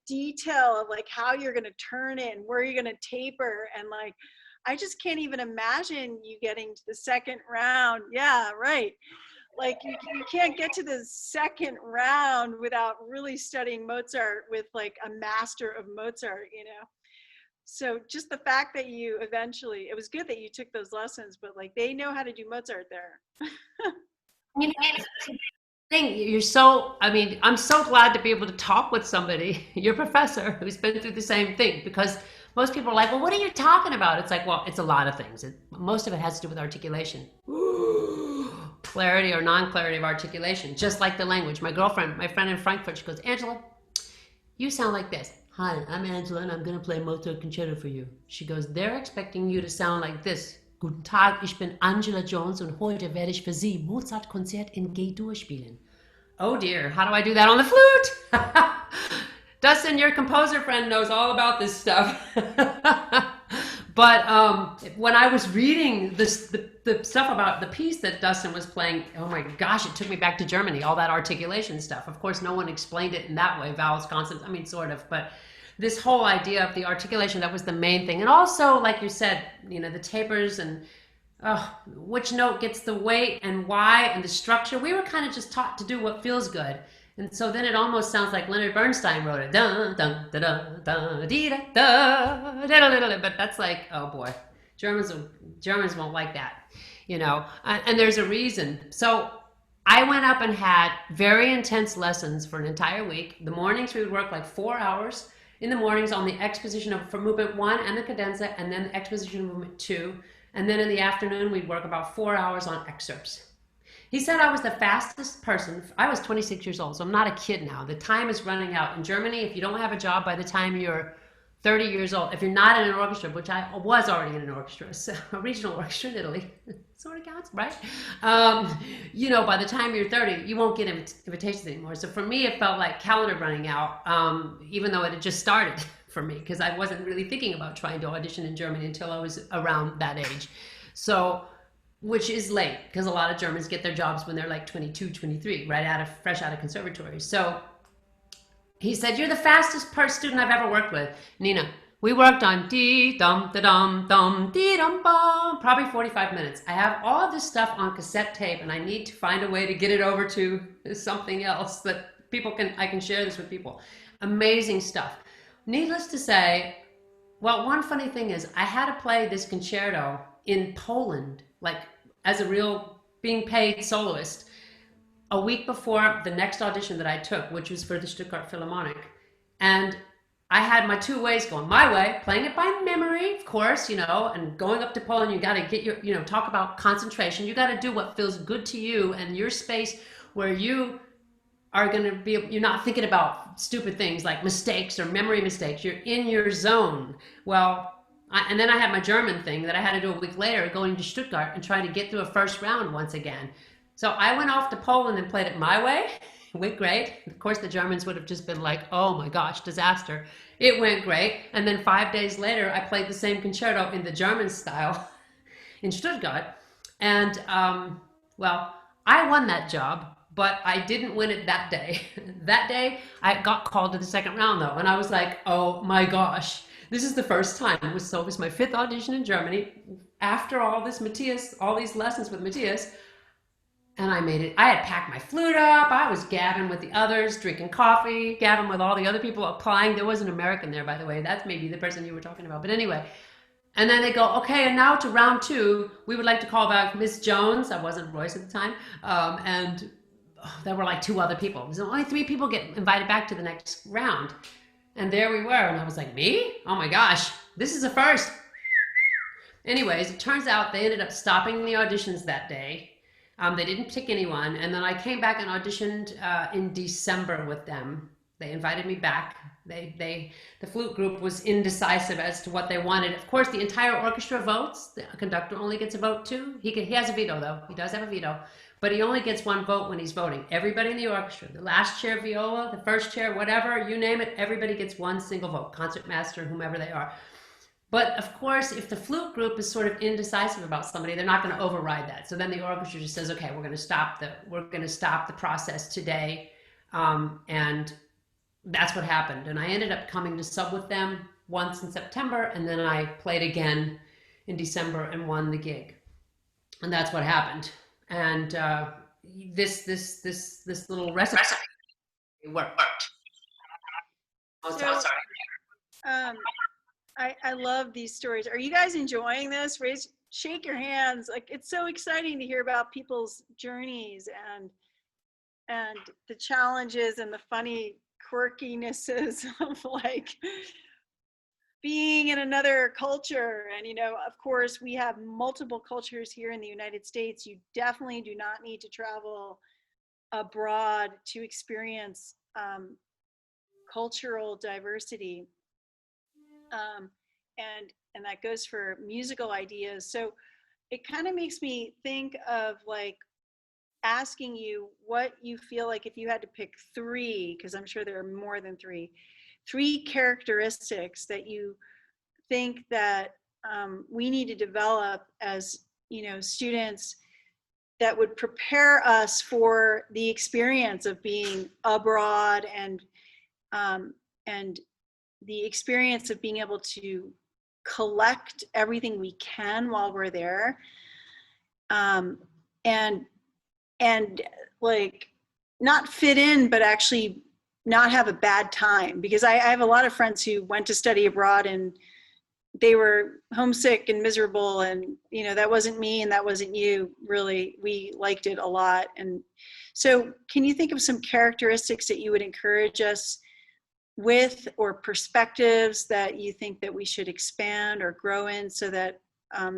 detail of how you're going to turn it and where you're going to taper, and I just can't even imagine you getting to the second round. Yeah, right. You can't get to the second round without really studying Mozart with a master of Mozart, So just the fact that you eventually, it was good that you took those lessons, but they know how to do Mozart there. I'm so glad to be able to talk with somebody, your professor, who's been through the same thing, because most people are like, well, what are you talking about? It's like, well, it's a lot of things. Most of it has to do with articulation. Clarity or non-clarity of articulation, just like the language. My friend in Frankfurt, she goes, Angela, you sound like this. Hi, I'm Angela, and I'm going to play Mozart concerto for you. She goes, they're expecting you to sound like this. Guten Tag, ich bin Angela Jones, und heute werde ich für Sie Mozart-Konzert in G-Dur spielen. Oh dear, how do I do that on the flute? Dustin, your composer friend, knows all about this stuff. But when I was reading the stuff about the piece that Dustin was playing, oh my gosh, it took me back to Germany, all that articulation stuff. Of course, no one explained it in that way, vowels, consonants, sort of, but this whole idea of the articulation, that was the main thing. And also, like you said, the tapers and which note gets the weight and why, and the structure. We were kind of just taught to do what feels good. And so then it almost sounds like Leonard Bernstein wrote it. Dun, dun, da, da, da, dee, da, da, da, da, da, but that's like, oh boy, Germans won't like that, And there's a reason. So I went up and had very intense lessons for an entire week. The mornings we would work like 4 hours in the mornings on the exposition of for movement 1 and the cadenza, and then the exposition of movement 2. And then in the afternoon, we'd work about 4 hours on excerpts. He said I was the fastest person. I was 26 years old, so I'm not a kid now. The time is running out. In Germany, if you don't have a job by the time you're 30 years old, if you're not in an orchestra, which I was already in an orchestra, so a regional orchestra in Italy, sort of counts, right? You know, by the time you're 30, you won't get invitations anymore. So for me, it felt like calendar running out, even though it had just started for me, because I wasn't really thinking about trying to audition in Germany until I was around that age. So, which is late, because a lot of Germans get their jobs when they're like 22, 23, fresh out of conservatory. So he said, "You're the fastest student I've ever worked with, Nina. We worked on dee dum da dum dum dee dum bum, probably 45 minutes. I have all of this stuff on cassette tape, and I need to find a way to get it over to something else that I can share this with people." Amazing stuff. Needless to say, well, one funny thing is I had to play this concerto in Poland, like as a real being paid soloist, a week before the next audition that I took, which was for the Stuttgart Philharmonic. And I had my two ways going. My way, playing it by memory, of course, you know, and going up to Poland, you got to get your, you know, talk about concentration. You got to do what feels good to you and your space where you are going to be, you're not thinking about stupid things like mistakes or memory mistakes. You're in your zone. Well, and then I had my German thing that I had to do a week later, going to Stuttgart and trying to get through a first round once again. So I went off to Poland and played it my way. It went great. Of course, the Germans would have just been like, "Oh my gosh, disaster." It went great. And then 5 days later, I played the same concerto in the German style in Stuttgart. And well, I won that job, but I didn't win it that day. That day, I got called to the second round though. And I was like, "Oh my gosh. This is the first time." It was my 5th audition in Germany. After all this Matthias, all these lessons with Matthias, and I made it. I had packed my flute up. I was gabbing with the others, drinking coffee, gabbing with all the other people applying. There was an American there, by the way. That's maybe the person you were talking about. But anyway, and then they go, "Okay, and now to round 2, we would like to call back Miss Jones." I wasn't Royce at the time. And there were like 2 other people. So only 3 people get invited back to the next round. And there we were. And I was like, "Me? Oh my gosh, this is a first." Anyways, it turns out they ended up stopping the auditions that day. They didn't pick anyone. And then I came back and auditioned in December with them. They invited me back. The flute group was indecisive as to what they wanted. Of course, the entire orchestra votes. The conductor only gets a vote too. He has a veto though. He does have a veto. But he only gets 1 vote when he's voting. Everybody in the orchestra, the last chair viola, the first chair, whatever, you name it, everybody gets 1 single vote, concertmaster, whomever they are. But of course, if the flute group is sort of indecisive about somebody, they're not going to override that. So then the orchestra just says, "Okay, we're going to stop the process today," and that's what happened. And I ended up coming to sub with them once in September, and then I played again in December and won the gig. And that's what happened. And this little recipe worked. Oh, So- sorry. I love these stories. Are you guys enjoying this? Shake your hands. Like, it's so exciting to hear about people's journeys and the challenges and the funny quirkinesses of like being in another culture. And, you know, of course, we have multiple cultures here in the United States. You definitely do not need to travel abroad to experience cultural diversity. And that goes for musical ideas. So it kind of makes me think of like asking you what you feel like if you had to pick 3, because I'm sure there are more than 3 characteristics that you think that we need to develop as, you know, students that would prepare us for the experience of being abroad and the experience of being able to collect everything we can while we're there, and like not fit in, but actually not have a bad time. Because I have a lot of friends who went to study abroad in they were homesick and miserable, and that wasn't me and that wasn't you. Really, we liked it a lot. And so can you think of some characteristics that you would encourage us with, or perspectives that you think that we should expand or grow in, so that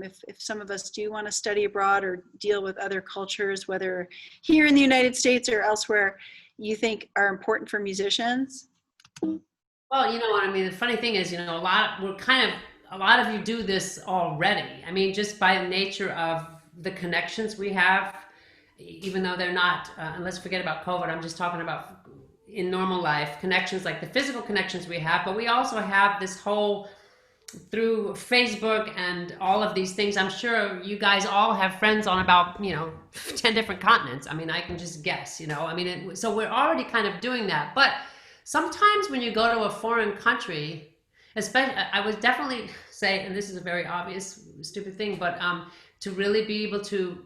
if some of us do want to study abroad or deal with other cultures, whether here in the United States or elsewhere, you think are important for musicians? Well, you know what I mean. The funny thing is, a lot of you do this already. I mean, just by the nature of the connections we have, even though they're not. And let's forget about COVID. I'm just talking about in normal life connections, like the physical connections we have. But we also have this whole through Facebook and all of these things. I'm sure you guys all have friends on about 10 different continents. I mean, I can just guess. So we're already kind of doing that, but. Sometimes when you go to a foreign country, especially, I would definitely say, and this is a very obvious, stupid thing, but to really be able to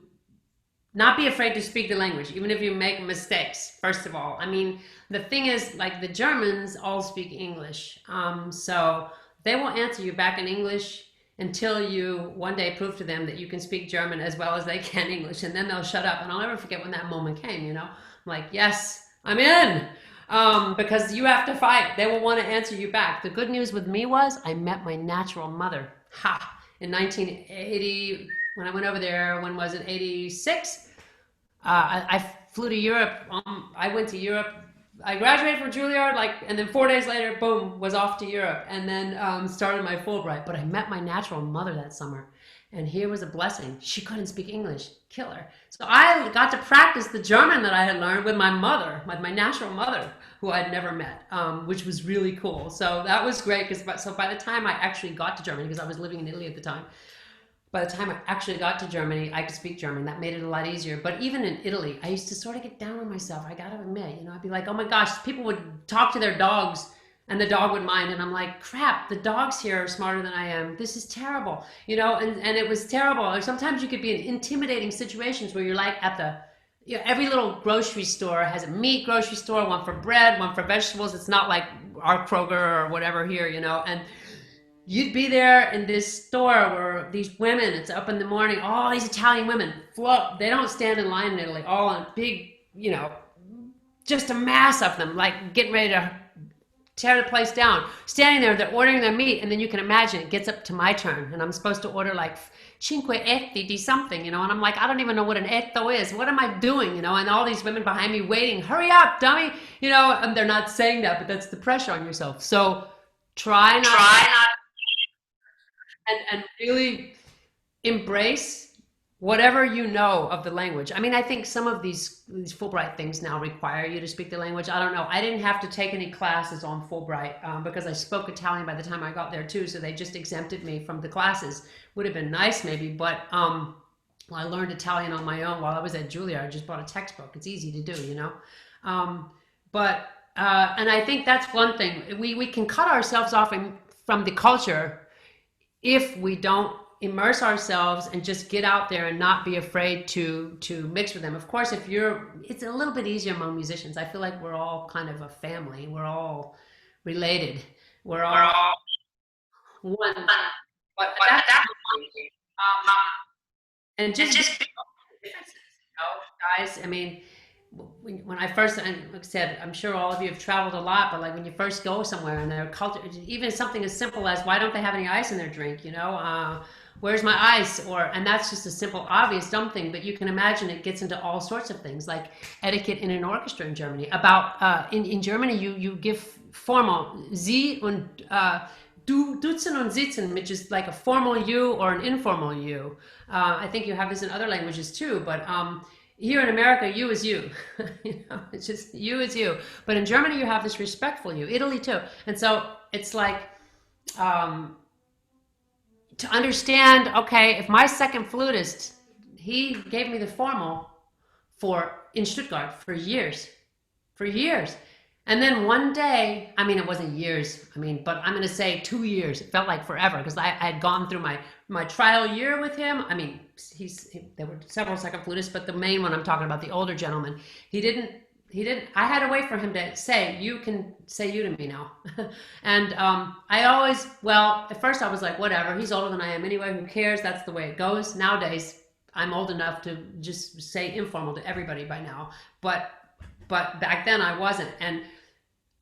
not be afraid to speak the language, even if you make mistakes, first of all. I mean, the thing is, like the Germans all speak English. So they will answer you back in English until you one day prove to them that you can speak German as well as they can English. And then they'll shut up. And I'll never forget when that moment came, I'm like, yes, I'm in. Because you have to fight. They will want to answer you back. The good news with me was I met my natural mother. In 1980, when I went over there, when was it, 86? I flew to Europe. I went to Europe. I graduated from Juilliard, and then 4 days later, boom, was off to Europe. And then started my Fulbright. But I met my natural mother that summer. And here was a blessing. She couldn't speak English. Killer. So I got to practice the German that I had learned with my mother, with my natural mother, who I'd never met, which was really cool. So that was great. So by the time I actually got to Germany, because I was living in Italy at the time, by the time I actually got to Germany, I could speak German. That made it a lot easier. But even in Italy, I used to sort of get down on myself. I got to admit, I'd be like, oh my gosh, people would talk to their dogs and the dog would mind. And I'm like, crap, the dogs here are smarter than I am. This is terrible, and it was terrible. Or sometimes you could be in intimidating situations where you're like at the, every little grocery store has a meat grocery store, one for bread, one for vegetables. It's not like our Kroger or whatever here, and you'd be there in this store where these women, it's up in the morning, all these Italian women, they don't stand in line in Italy, all in big, just a mass of them, like getting ready to tear the place down, standing there, they're ordering their meat, and then you can imagine it gets up to my turn, and I'm supposed to order like cinque etti di something, and I'm like, I don't even know what an etto is. What am I doing, and all these women behind me waiting, hurry up, dummy, and they're not saying that, but that's the pressure on yourself. So try not and really embrace whatever you know of the language. I mean, I think some of these Fulbright things now require you to speak the language. I don't know. I didn't have to take any classes on Fulbright because I spoke Italian by the time I got there too. So they just exempted me from the classes. Would have been nice maybe, but well, I learned Italian on my own while I was at Juilliard. I just bought a textbook. It's easy to do, and I think that's one thing. We can cut ourselves off from the culture if we don't immerse ourselves and just get out there and not be afraid to mix with them. Of course, it's a little bit easier among musicians. I feel like we're all kind of a family. We're all related. We're all one. But at that point, and just differences, guys. I mean, when I first, and like I said, I'm sure all of you have traveled a lot, but like when you first go somewhere and their culture, even something as simple as why don't they have any ice in their drink, where's my ice? And that's just a simple, obvious, dumb thing, but you can imagine it gets into all sorts of things, like etiquette in an orchestra in Germany. In Germany, you give formal Sie und duzen und sitzen, which is like a formal you or an informal you. I think you have this in other languages too, but here in America, you is you. It's just you is you. But in Germany, you have this respectful you. Italy too. And so it's like to understand, okay, if my second flutist, he gave me the formal in Stuttgart for years. And then one day, I mean, it wasn't years, but I'm going to say 2 years. It felt like forever because I had gone through my trial year with him. I mean, there were several second flutists, but the main one I'm talking about, the older gentleman, he didn't he didn't. I had to wait for him to say, "You can say you to me now." And I always, well, at first I was like, whatever. He's older than I am anyway. Who cares? That's the way it goes. Nowadays, I'm old enough to just say informal to everybody by now. But back then I wasn't. And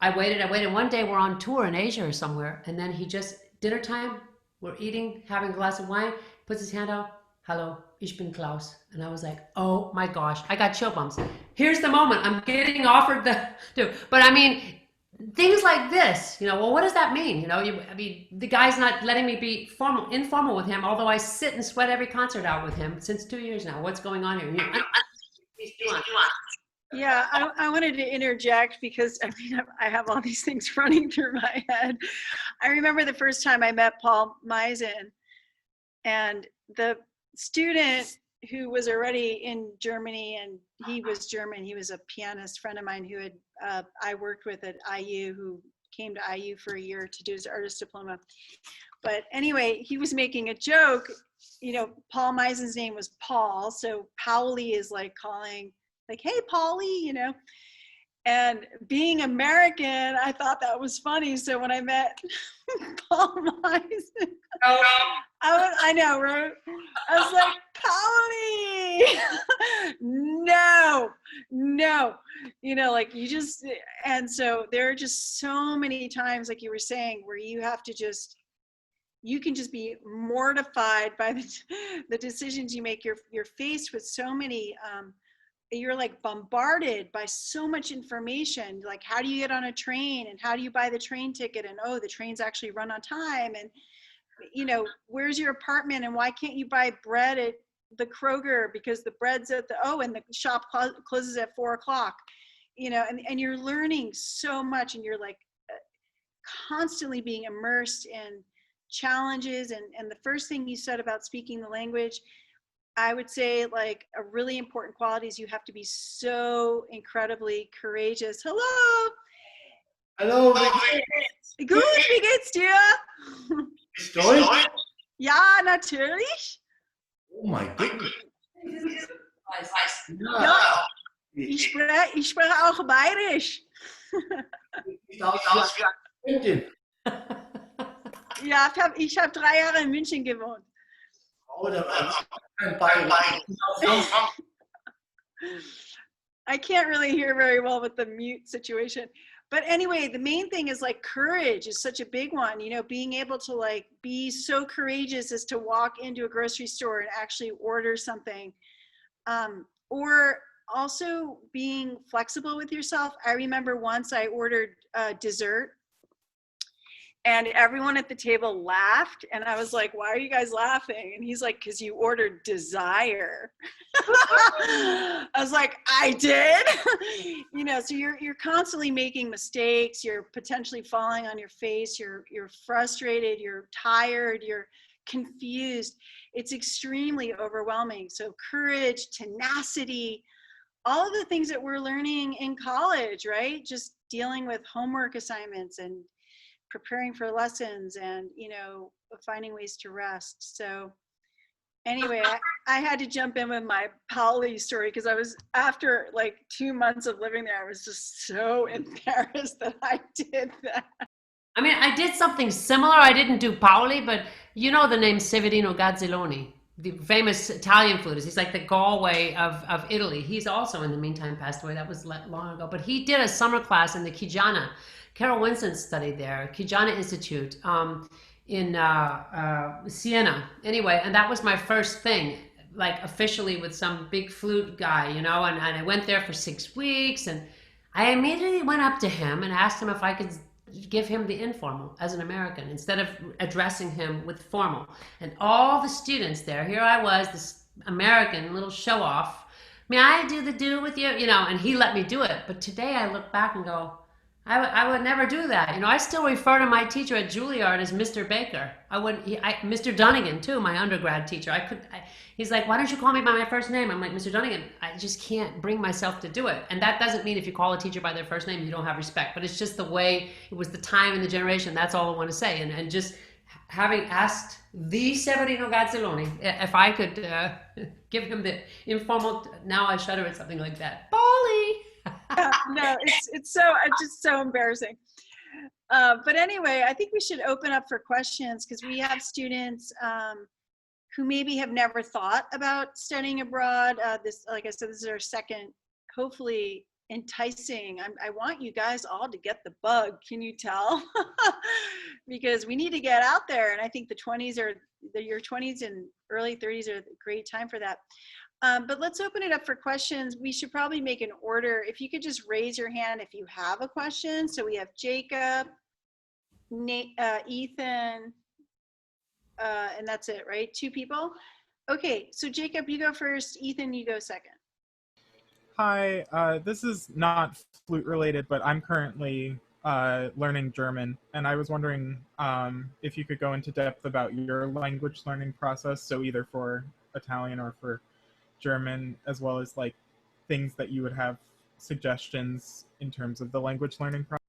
I waited. One day we're on tour in Asia or somewhere, and then he just dinner time. We're eating, having a glass of wine. Puts his hand out. Hello, ich bin Klaus. And I was like, oh my gosh, I got chill bumps. Here's the moment. I'm getting offered but I mean, things like this, well, what does that mean? I mean, the guy's not letting me be informal with him, although I sit and sweat every concert out with him since 2 years now. What's going on here? Yeah, I wanted to interject because I have all these things running through my head. I remember the first time I met Paul Meisen, and the student who was already in Germany, and he was German. He was a pianist friend of mine who had I worked with at IU, who came to IU for a year to do his artist diploma. But anyway, he was making a joke. Paul Meisen's name was Paul, so Pauli is like calling, like, hey, Paulie, And being American, I thought that was funny. So when I met Paul Meisen, I know, right? I was like, Paulie, no, like you just, and so there are just so many times, like you were saying, where you have to you can just be mortified by the decisions you make. You're faced with so many, you're like bombarded by so much information. Like, how do you get on a train, and how do you buy the train ticket, and oh, the trains actually run on time, and where's your apartment, and why can't you buy bread at the Kroger because the bread's at and the shop closes at 4:00, and you're learning so much, and you're like constantly being immersed in challenges. And the first thing you said about speaking the language, I would say, like, a really important quality is you have to be so incredibly courageous. Hello. Hallo, Gut, wie geht's dir? Deutsch? Ja, natürlich. Oh my goodness. Ja, ich spreche auch Bayerisch. Ja, ich hab 3 Jahre in München gewohnt. I can't really hear very well with the mute situation. But anyway, the main thing is like courage is such a big one, being able to like be so courageous as to walk into a grocery store and actually order something. Or also being flexible with yourself. I remember once I ordered dessert, and everyone at the table laughed, and I was like, why are you guys laughing? And he's like, because you ordered desire. I was like, I did? So you're constantly making mistakes, you're potentially falling on your face, you're frustrated, you're tired, you're confused. It's extremely overwhelming. So courage, tenacity, all of the things that we're learning in college, right? Just dealing with homework assignments and preparing for lessons, and finding ways to rest. So anyway, I had to jump in with my Pauli story, because I was, after like 2 months of living there, I was just so embarrassed that I did that. I mean, I did something similar. I didn't do Pauli, but the name Severino Gazzelloni, the famous Italian flutist. He's like the Galway of Italy. He's also, in the meantime, passed away. That was long ago. But he did a summer class in the Chigiana. Carol Winston studied there, Chigiana Institute in Siena. Anyway, and that was my first thing, like officially with some big flute guy, and I went there for 6 weeks, and I immediately went up to him and asked him if I could give him the informal as an American instead of addressing him with formal. And all the students there, here I was, this American little show off, may I do the do with you? And he let me do it. But today I look back and go, I would never do that. I still refer to my teacher at Juilliard as Mr. Baker. Mr. Dunnigan too, my undergrad teacher. He's like, why don't you call me by my first name? I'm like, Mr. Dunnigan, I just can't bring myself to do it. And that doesn't mean if you call a teacher by their first name, you don't have respect. But it's just the way, it was the time and the generation. That's all I want to say. And just having asked the Severino Gazzelloni if I could give him the informal, now I shudder at something like that. Polly! Yeah, no, it's just so embarrassing. But anyway, I think we should open up for questions because we have students who maybe have never thought about studying abroad. This, like I said, this is our second, hopefully enticing. I want you guys all to get the bug. Can you tell? Because we need to get out there. And I think your 20s and early 30s are a great time for that. But let's open it up for questions. We should probably make an order. If you could just raise your hand if you have a question. So we have Jacob, Ethan, and that's it, right? 2 people? Okay, so Jacob, you go first. Ethan, you go second. Hi, this is not flute related, but I'm currently learning German, and I was wondering if you could go into depth about your language learning process, so either for Italian or for German, as well as like things that you would have suggestions in terms of the language learning process.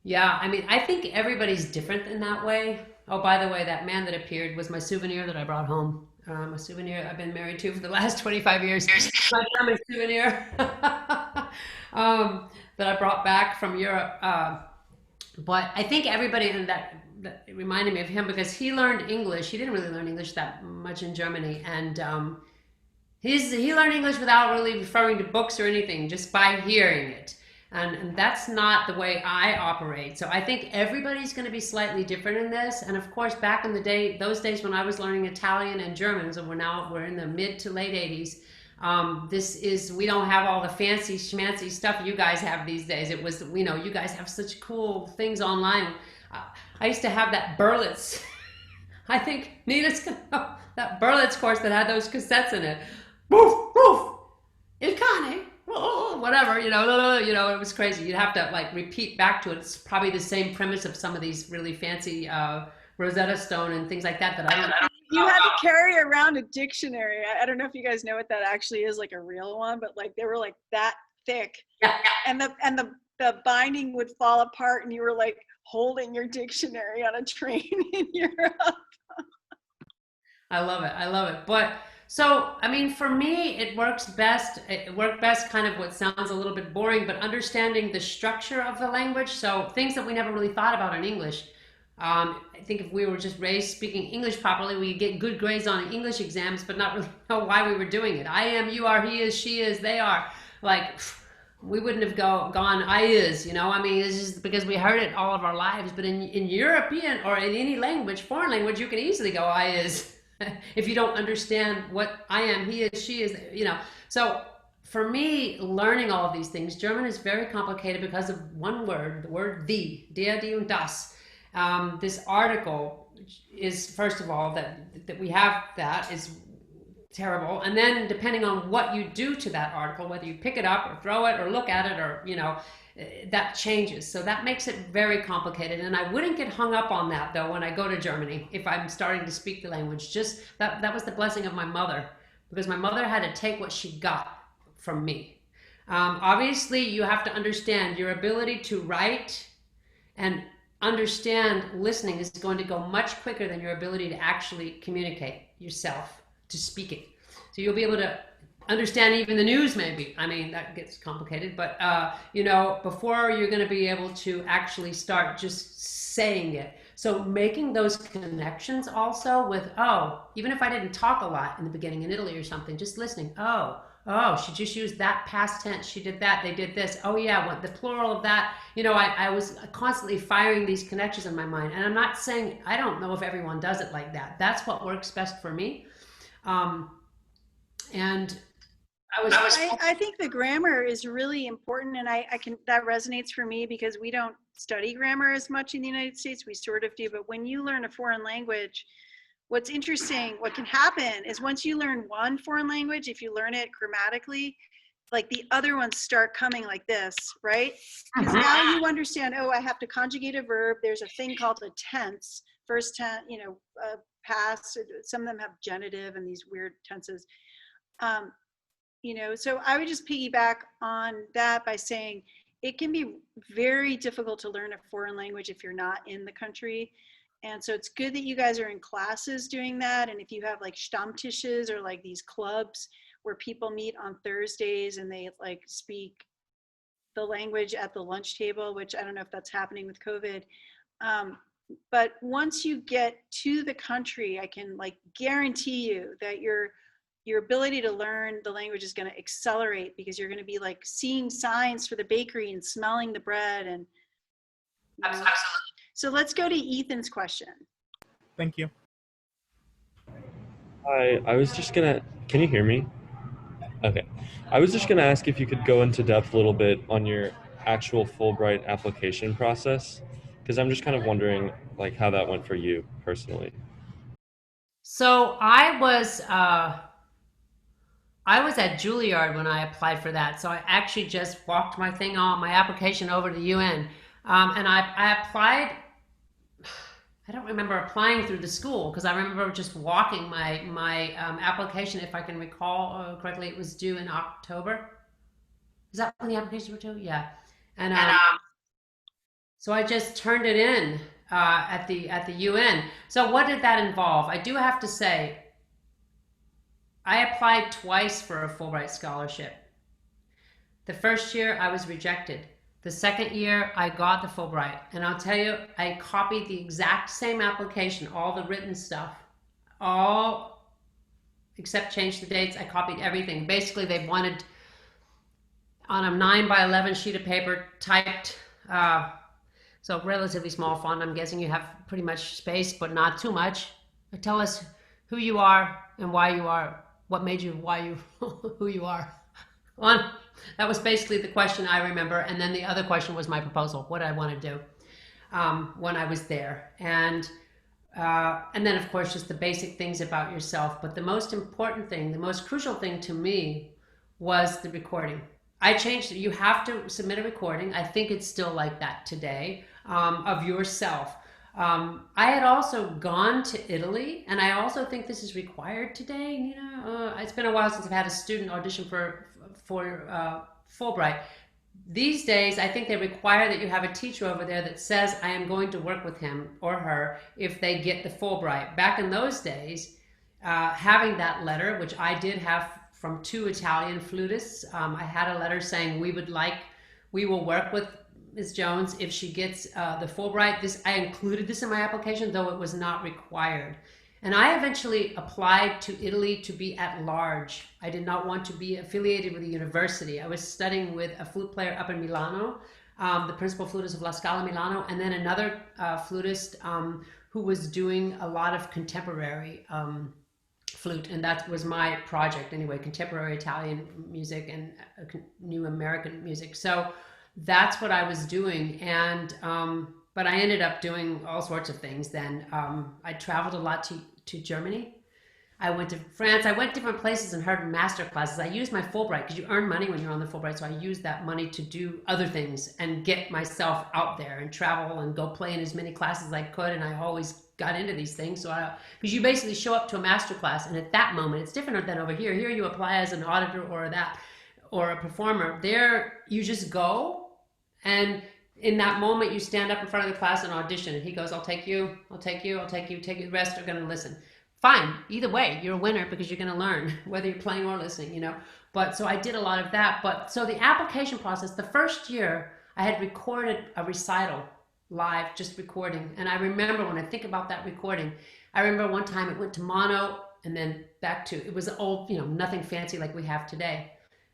Yeah, I mean, I think everybody's different in that way. Oh, by the way, that man that appeared was my souvenir that I brought home. A souvenir I've been married to for the last 25 years. My German souvenir that I brought back from Europe. But I think everybody in that reminded me of him because he learned English. He didn't really learn English that much in Germany, and he learned English without really referring to books or anything, just by hearing it. And that's not the way I operate. So I think everybody's going to be slightly different in this. And of course, back in the day, those days when I was learning Italian and German, so we're in the mid to late 80s. We don't have all the fancy schmancy stuff you guys have these days. It was, you guys have such cool things online. I used to have that Berlitz. I think Nina's gonna know that Berlitz course that had those cassettes in it. Woof, woof, il cane. Whatever, it was crazy. You'd have to like repeat back to it. It's probably the same premise of some of these really fancy Rosetta Stone and things like that I don't know. You had to carry around a dictionary. I don't know if you guys know what that actually is, like a real one, but like they were like that thick. Yeah. And the binding would fall apart and you were like holding your dictionary on a train in Europe. I love it. But so, I mean, for me, it worked best kind of what sounds a little bit boring, but understanding the structure of the language. So things that we never really thought about in English. I think if we were just raised speaking English properly, we'd get good grades on English exams, but not really know why we were doing it. I am, you are, he is, she is, they are. Like, we wouldn't have gone, I is, I mean, it's just because we heard it all of our lives. But in European or in any language, foreign language, you can easily go, I is. If you don't understand what I am, he is, she is, So for me, learning all of these things, German is very complicated because of one word, the word die, der, die und das. This article is, first of all, that we have that is terrible. And then depending on what you do to that article, whether you pick it up or throw it or look at it or, that changes. So that makes it very complicated. And I wouldn't get hung up on that though when I go to Germany, if I'm starting to speak the language. Just that was the blessing of my mother, because my mother had to take what she got from me. Obviously, you have to understand your ability to write and understand listening is going to go much quicker than your ability to actually communicate yourself, to speak it. So you'll be able to understand even the news, maybe. I mean, that gets complicated, but before you're going to be able to actually start just saying it. So making those connections also with, even if I didn't talk a lot in the beginning in Italy or something, just listening. She just used that past tense. She did that. They did this. Oh yeah, what the plural of that? I was constantly firing these connections in my mind. And I'm not saying, I don't know if everyone does it like that. That's what works best for me. And I think the grammar is really important, and that resonates for me because we don't study grammar as much in the United States. We sort of do, but when you learn a foreign language, what's interesting, what can happen is once you learn one foreign language, if you learn it grammatically, like the other ones start coming like this, right? Because now you understand, I have to conjugate a verb. There's a thing called a tense, first tense, past. Some of them have genitive and these weird tenses. So I would just piggyback on that by saying it can be very difficult to learn a foreign language if you're not in the country. And so it's good that you guys are in classes doing that. And if you have like Stammtisches or like these clubs where people meet on Thursdays and they like speak the language at the lunch table, which I don't know if that's happening with COVID. But once you get to the country, I can like guarantee you that your ability to learn the language is going to accelerate, because you're going to be like seeing signs for the bakery and smelling the bread. And Absolutely. so let's go to Ethan's question. Thank you. Hi, I was just gonna. Can you hear me? Okay. I was just gonna ask if you could go into depth a little bit on your actual Fulbright application process, because I'm just kind of wondering, like, how that went for you personally. So I was at Juilliard when I applied for that. So I actually just walked my thing on my application over to the UN, and I applied. I don't remember applying through the school, because I remember just walking my application. If I can recall correctly, it was due in October. Is that when the applications were due? Yeah, and so I just turned it in at the UN. So what did that involve? I do have to say, I applied twice for a Fulbright scholarship. The first year I was rejected. The second year I got the Fulbright. And I'll tell you, I copied the exact same application, all the written stuff, all except changed the dates. I copied everything. Basically, they wanted on a 9x11 sheet of paper typed, so relatively small font. I'm guessing you have pretty much space, but not too much. Tell us who you are and why you are, what made you, why you, who you are. That was basically the question I remember. And then the other question was my proposal, what I want to do when I was there. And then, of course, just the basic things about yourself. But the most important thing, the most crucial thing to me was the recording. I changed it. You have to submit a recording. I think it's still like that today, of yourself. I had also gone to Italy, and I also think this is required today. You know, it's been a while since I've had a student audition for Fulbright. These days, I think they require that you have a teacher over there that says, I am going to work with him or her if they get the Fulbright. Back in those days, having that letter, which I did have from 2 Italian flutists, I had a letter saying we will work with Ms. Jones if she gets the Fulbright. I included this in my application, though it was not required. And I eventually applied to Italy to be at large. I did not want to be affiliated with a university. I was studying with a flute player up in Milano, the principal flutist of La Scala Milano, and then another flutist who was doing a lot of contemporary flute, and that was my project anyway, contemporary Italian music and new American music. So that's what I was doing. And but I ended up doing all sorts of things then. I traveled a lot to Germany. I went to France. I went different places and heard master classes. I used my Fulbright, because you earn money when you're on the Fulbright. So I used that money to do other things and get myself out there and travel and go play in as many classes as I could. And I always got into these things. So because you basically show up to a master class, and at that moment, it's different than over here. Here you apply as an auditor or a performer. There you just go, and in that moment you stand up in front of the class and audition, and he goes, I'll take you, I'll take you, I'll take you, take you. The rest are going to listen. Fine, either way, you're a winner, because you're going to learn whether you're playing or listening, you know. But so I did a lot of that. But so the application process, the first year I had recorded a recital live, just recording. And I remember, when I think about that recording, I remember one time it went to mono and then back to, it was old, you know, nothing fancy like we have today.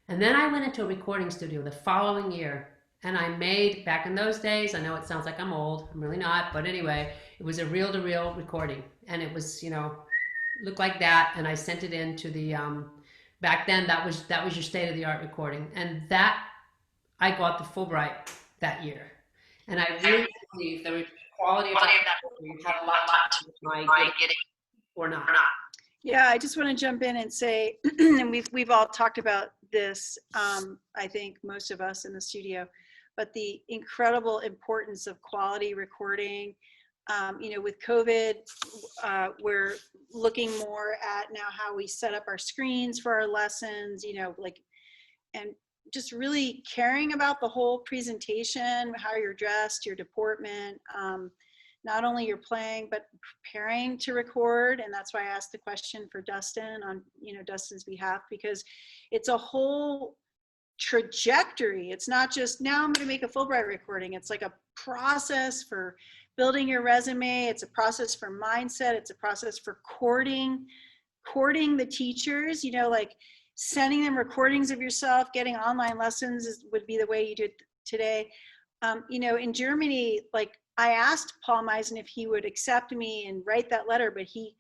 And then I went into a recording studio the following year, and I made, back in those days, I know it sounds like I'm old, I'm really not, but anyway, it was a reel-to-reel recording, and it was, you know, looked like that, and I sent it in to the, back then that was your state-of-the-art recording, and that, I got the Fulbright that year. And I really believe the quality of that recording had a lot to do with my getting or not. Yeah, I just want to jump in and say, and we've all talked about this, I think most of us in the studio, but the incredible importance of quality recording. You know, with COVID, we're looking more at now how we set up our screens for our lessons, you know, like, and just really caring about the whole presentation, how you're dressed, your deportment. not only your playing, but preparing to record. And that's why I asked the question for Dustin on, Dustin's behalf, because it's a whole trajectory. It's not just now I'm going to make a Fulbright recording. It's like a process for building your resume. It's a process for mindset. It's a process for courting the teachers, like sending them recordings of yourself, getting online lessons would be the way you do it today. In Germany, like I asked Paul Meisen if he would accept me and write that letter, but he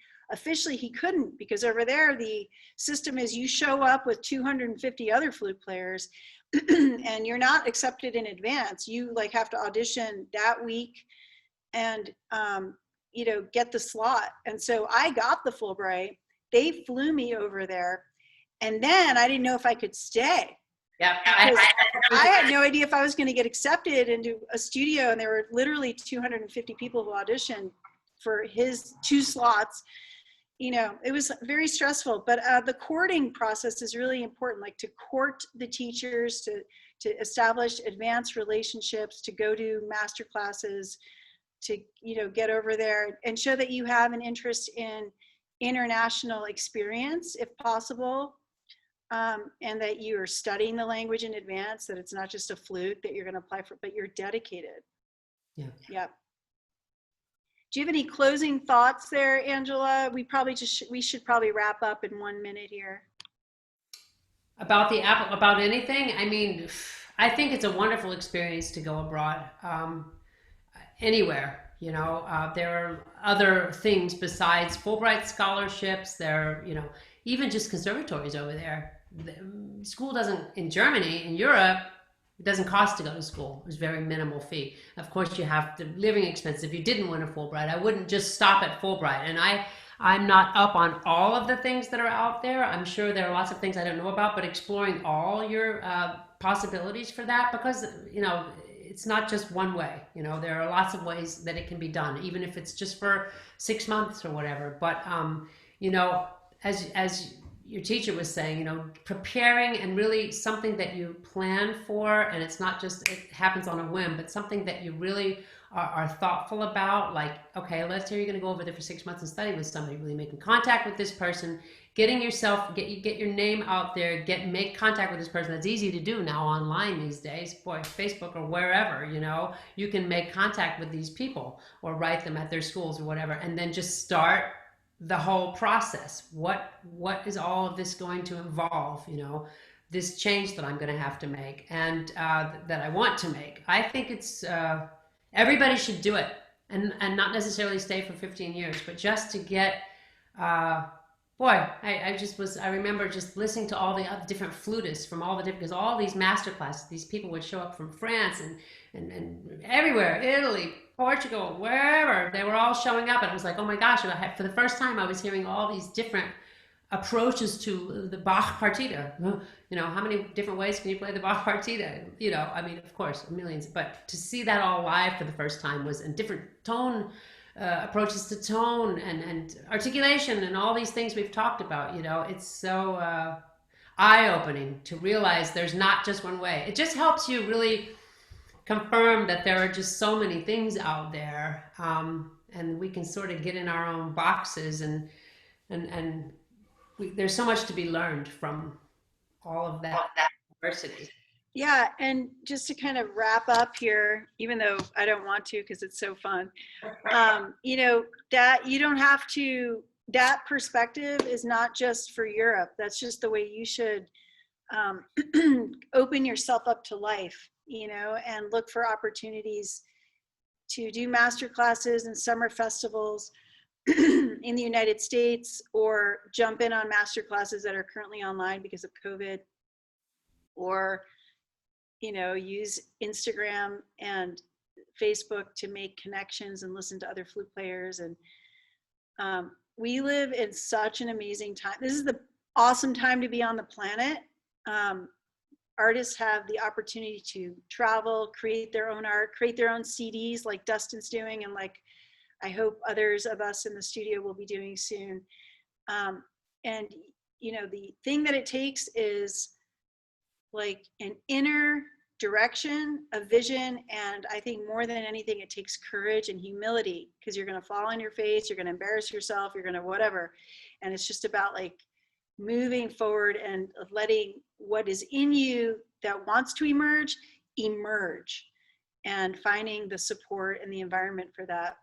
couldn't, because over there the system is you show up with 250 other flute players and you're not accepted in advance. You like have to audition that week and get the slot. And so I got the Fulbright. They flew me over there, and then I didn't know if I could stay. Yeah, Because I had no idea if I was going to get accepted into a studio, and there were literally 250 people who auditioned for his 2 slots. It was very stressful, but the courting process is really important, like to court the teachers, to establish advanced relationships, to go to master classes, to get over there and show that you have an interest in international experience if possible, and that you are studying the language in advance, that it's not just a flute that you're going to apply for, but you're dedicated. Yep. Do you have any closing thoughts there, Angela? We should probably wrap up in 1 minute here. About about anything? I mean, I think it's a wonderful experience to go abroad, anywhere. There are other things besides Fulbright scholarships. There are, even just conservatories over there. School doesn't, in Germany, in Europe, it doesn't cost to go to school. There's very minimal fee. Of course, you have the living expenses. If you didn't win a Fulbright, I wouldn't just stop at Fulbright. And I'm not up on all of the things that are out there. I'm sure there are lots of things I don't know about, but exploring all your possibilities for that, because, it's not just one way. There are lots of ways that it can be done, even if it's just for 6 months or whatever. But, as your teacher was saying, preparing, and really something that you plan for, and it's not just, it happens on a whim, but something that you really are thoughtful about. Like, okay, let's say you're going to go over there for 6 months and study with somebody, really making contact with this person, get your name out there, make contact with this person. That's easy to do now online these days. Boy, Facebook or wherever, you can make contact with these people or write them at their schools or whatever, and then just start the whole process. What is all of this going to involve? This change that I'm going to have to make, and that I want to make. I think it's everybody should do it, and not necessarily stay for 15 years, but just to get. I remember just listening to all the other different flutists from all the different, because all these master classes, these people would show up from France and everywhere, Italy, Portugal, wherever, they were all showing up, and it was like, oh my gosh, for the first time I was hearing all these different approaches to the Bach partita. How many different ways can you play the Bach partita? Of course, millions, but to see that all live for the first time was in different tone, approaches to tone and articulation and all these things we've talked about. It's so eye-opening to realize there's not just one way. It just helps you really confirm that there are just so many things out there, and we can sort of get in our own boxes, and there's so much to be learned from all of that diversity. Yeah, and just to kind of wrap up here, even though I don't want to because it's so fun, that you don't have to, that perspective is not just for Europe. That's just the way you should open yourself up to life, and look for opportunities to do master classes and summer festivals in the United States, or jump in on master classes that are currently online because of COVID, or use Instagram and Facebook to make connections and listen to other flute players. And we live in such an amazing time. This is the awesome time to be on the planet. Artists have the opportunity to travel, create their own art, create their own CDs like Dustin's doing, and like I hope others of us in the studio will be doing soon. And the thing that it takes is like an inner direction, a vision, and I think more than anything, it takes courage and humility, because you're going to fall on your face, you're going to embarrass yourself, you're going to whatever. And it's just about like moving forward and letting what is in you that wants to emerge, and finding the support and the environment for that.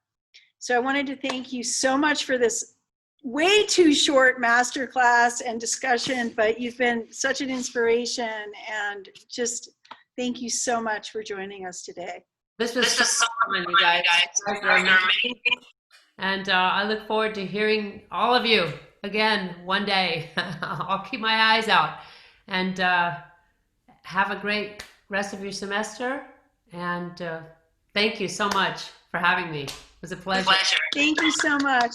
So I wanted to thank you so much for this way too short masterclass and discussion, but you've been such an inspiration, and just thank you so much for joining us today. This was so fun, you guys. You guys are amazing. And I look forward to hearing all of you again one day. I'll keep my eyes out. And have a great rest of your semester. And thank you so much for having me. It was a pleasure. Thank you so much.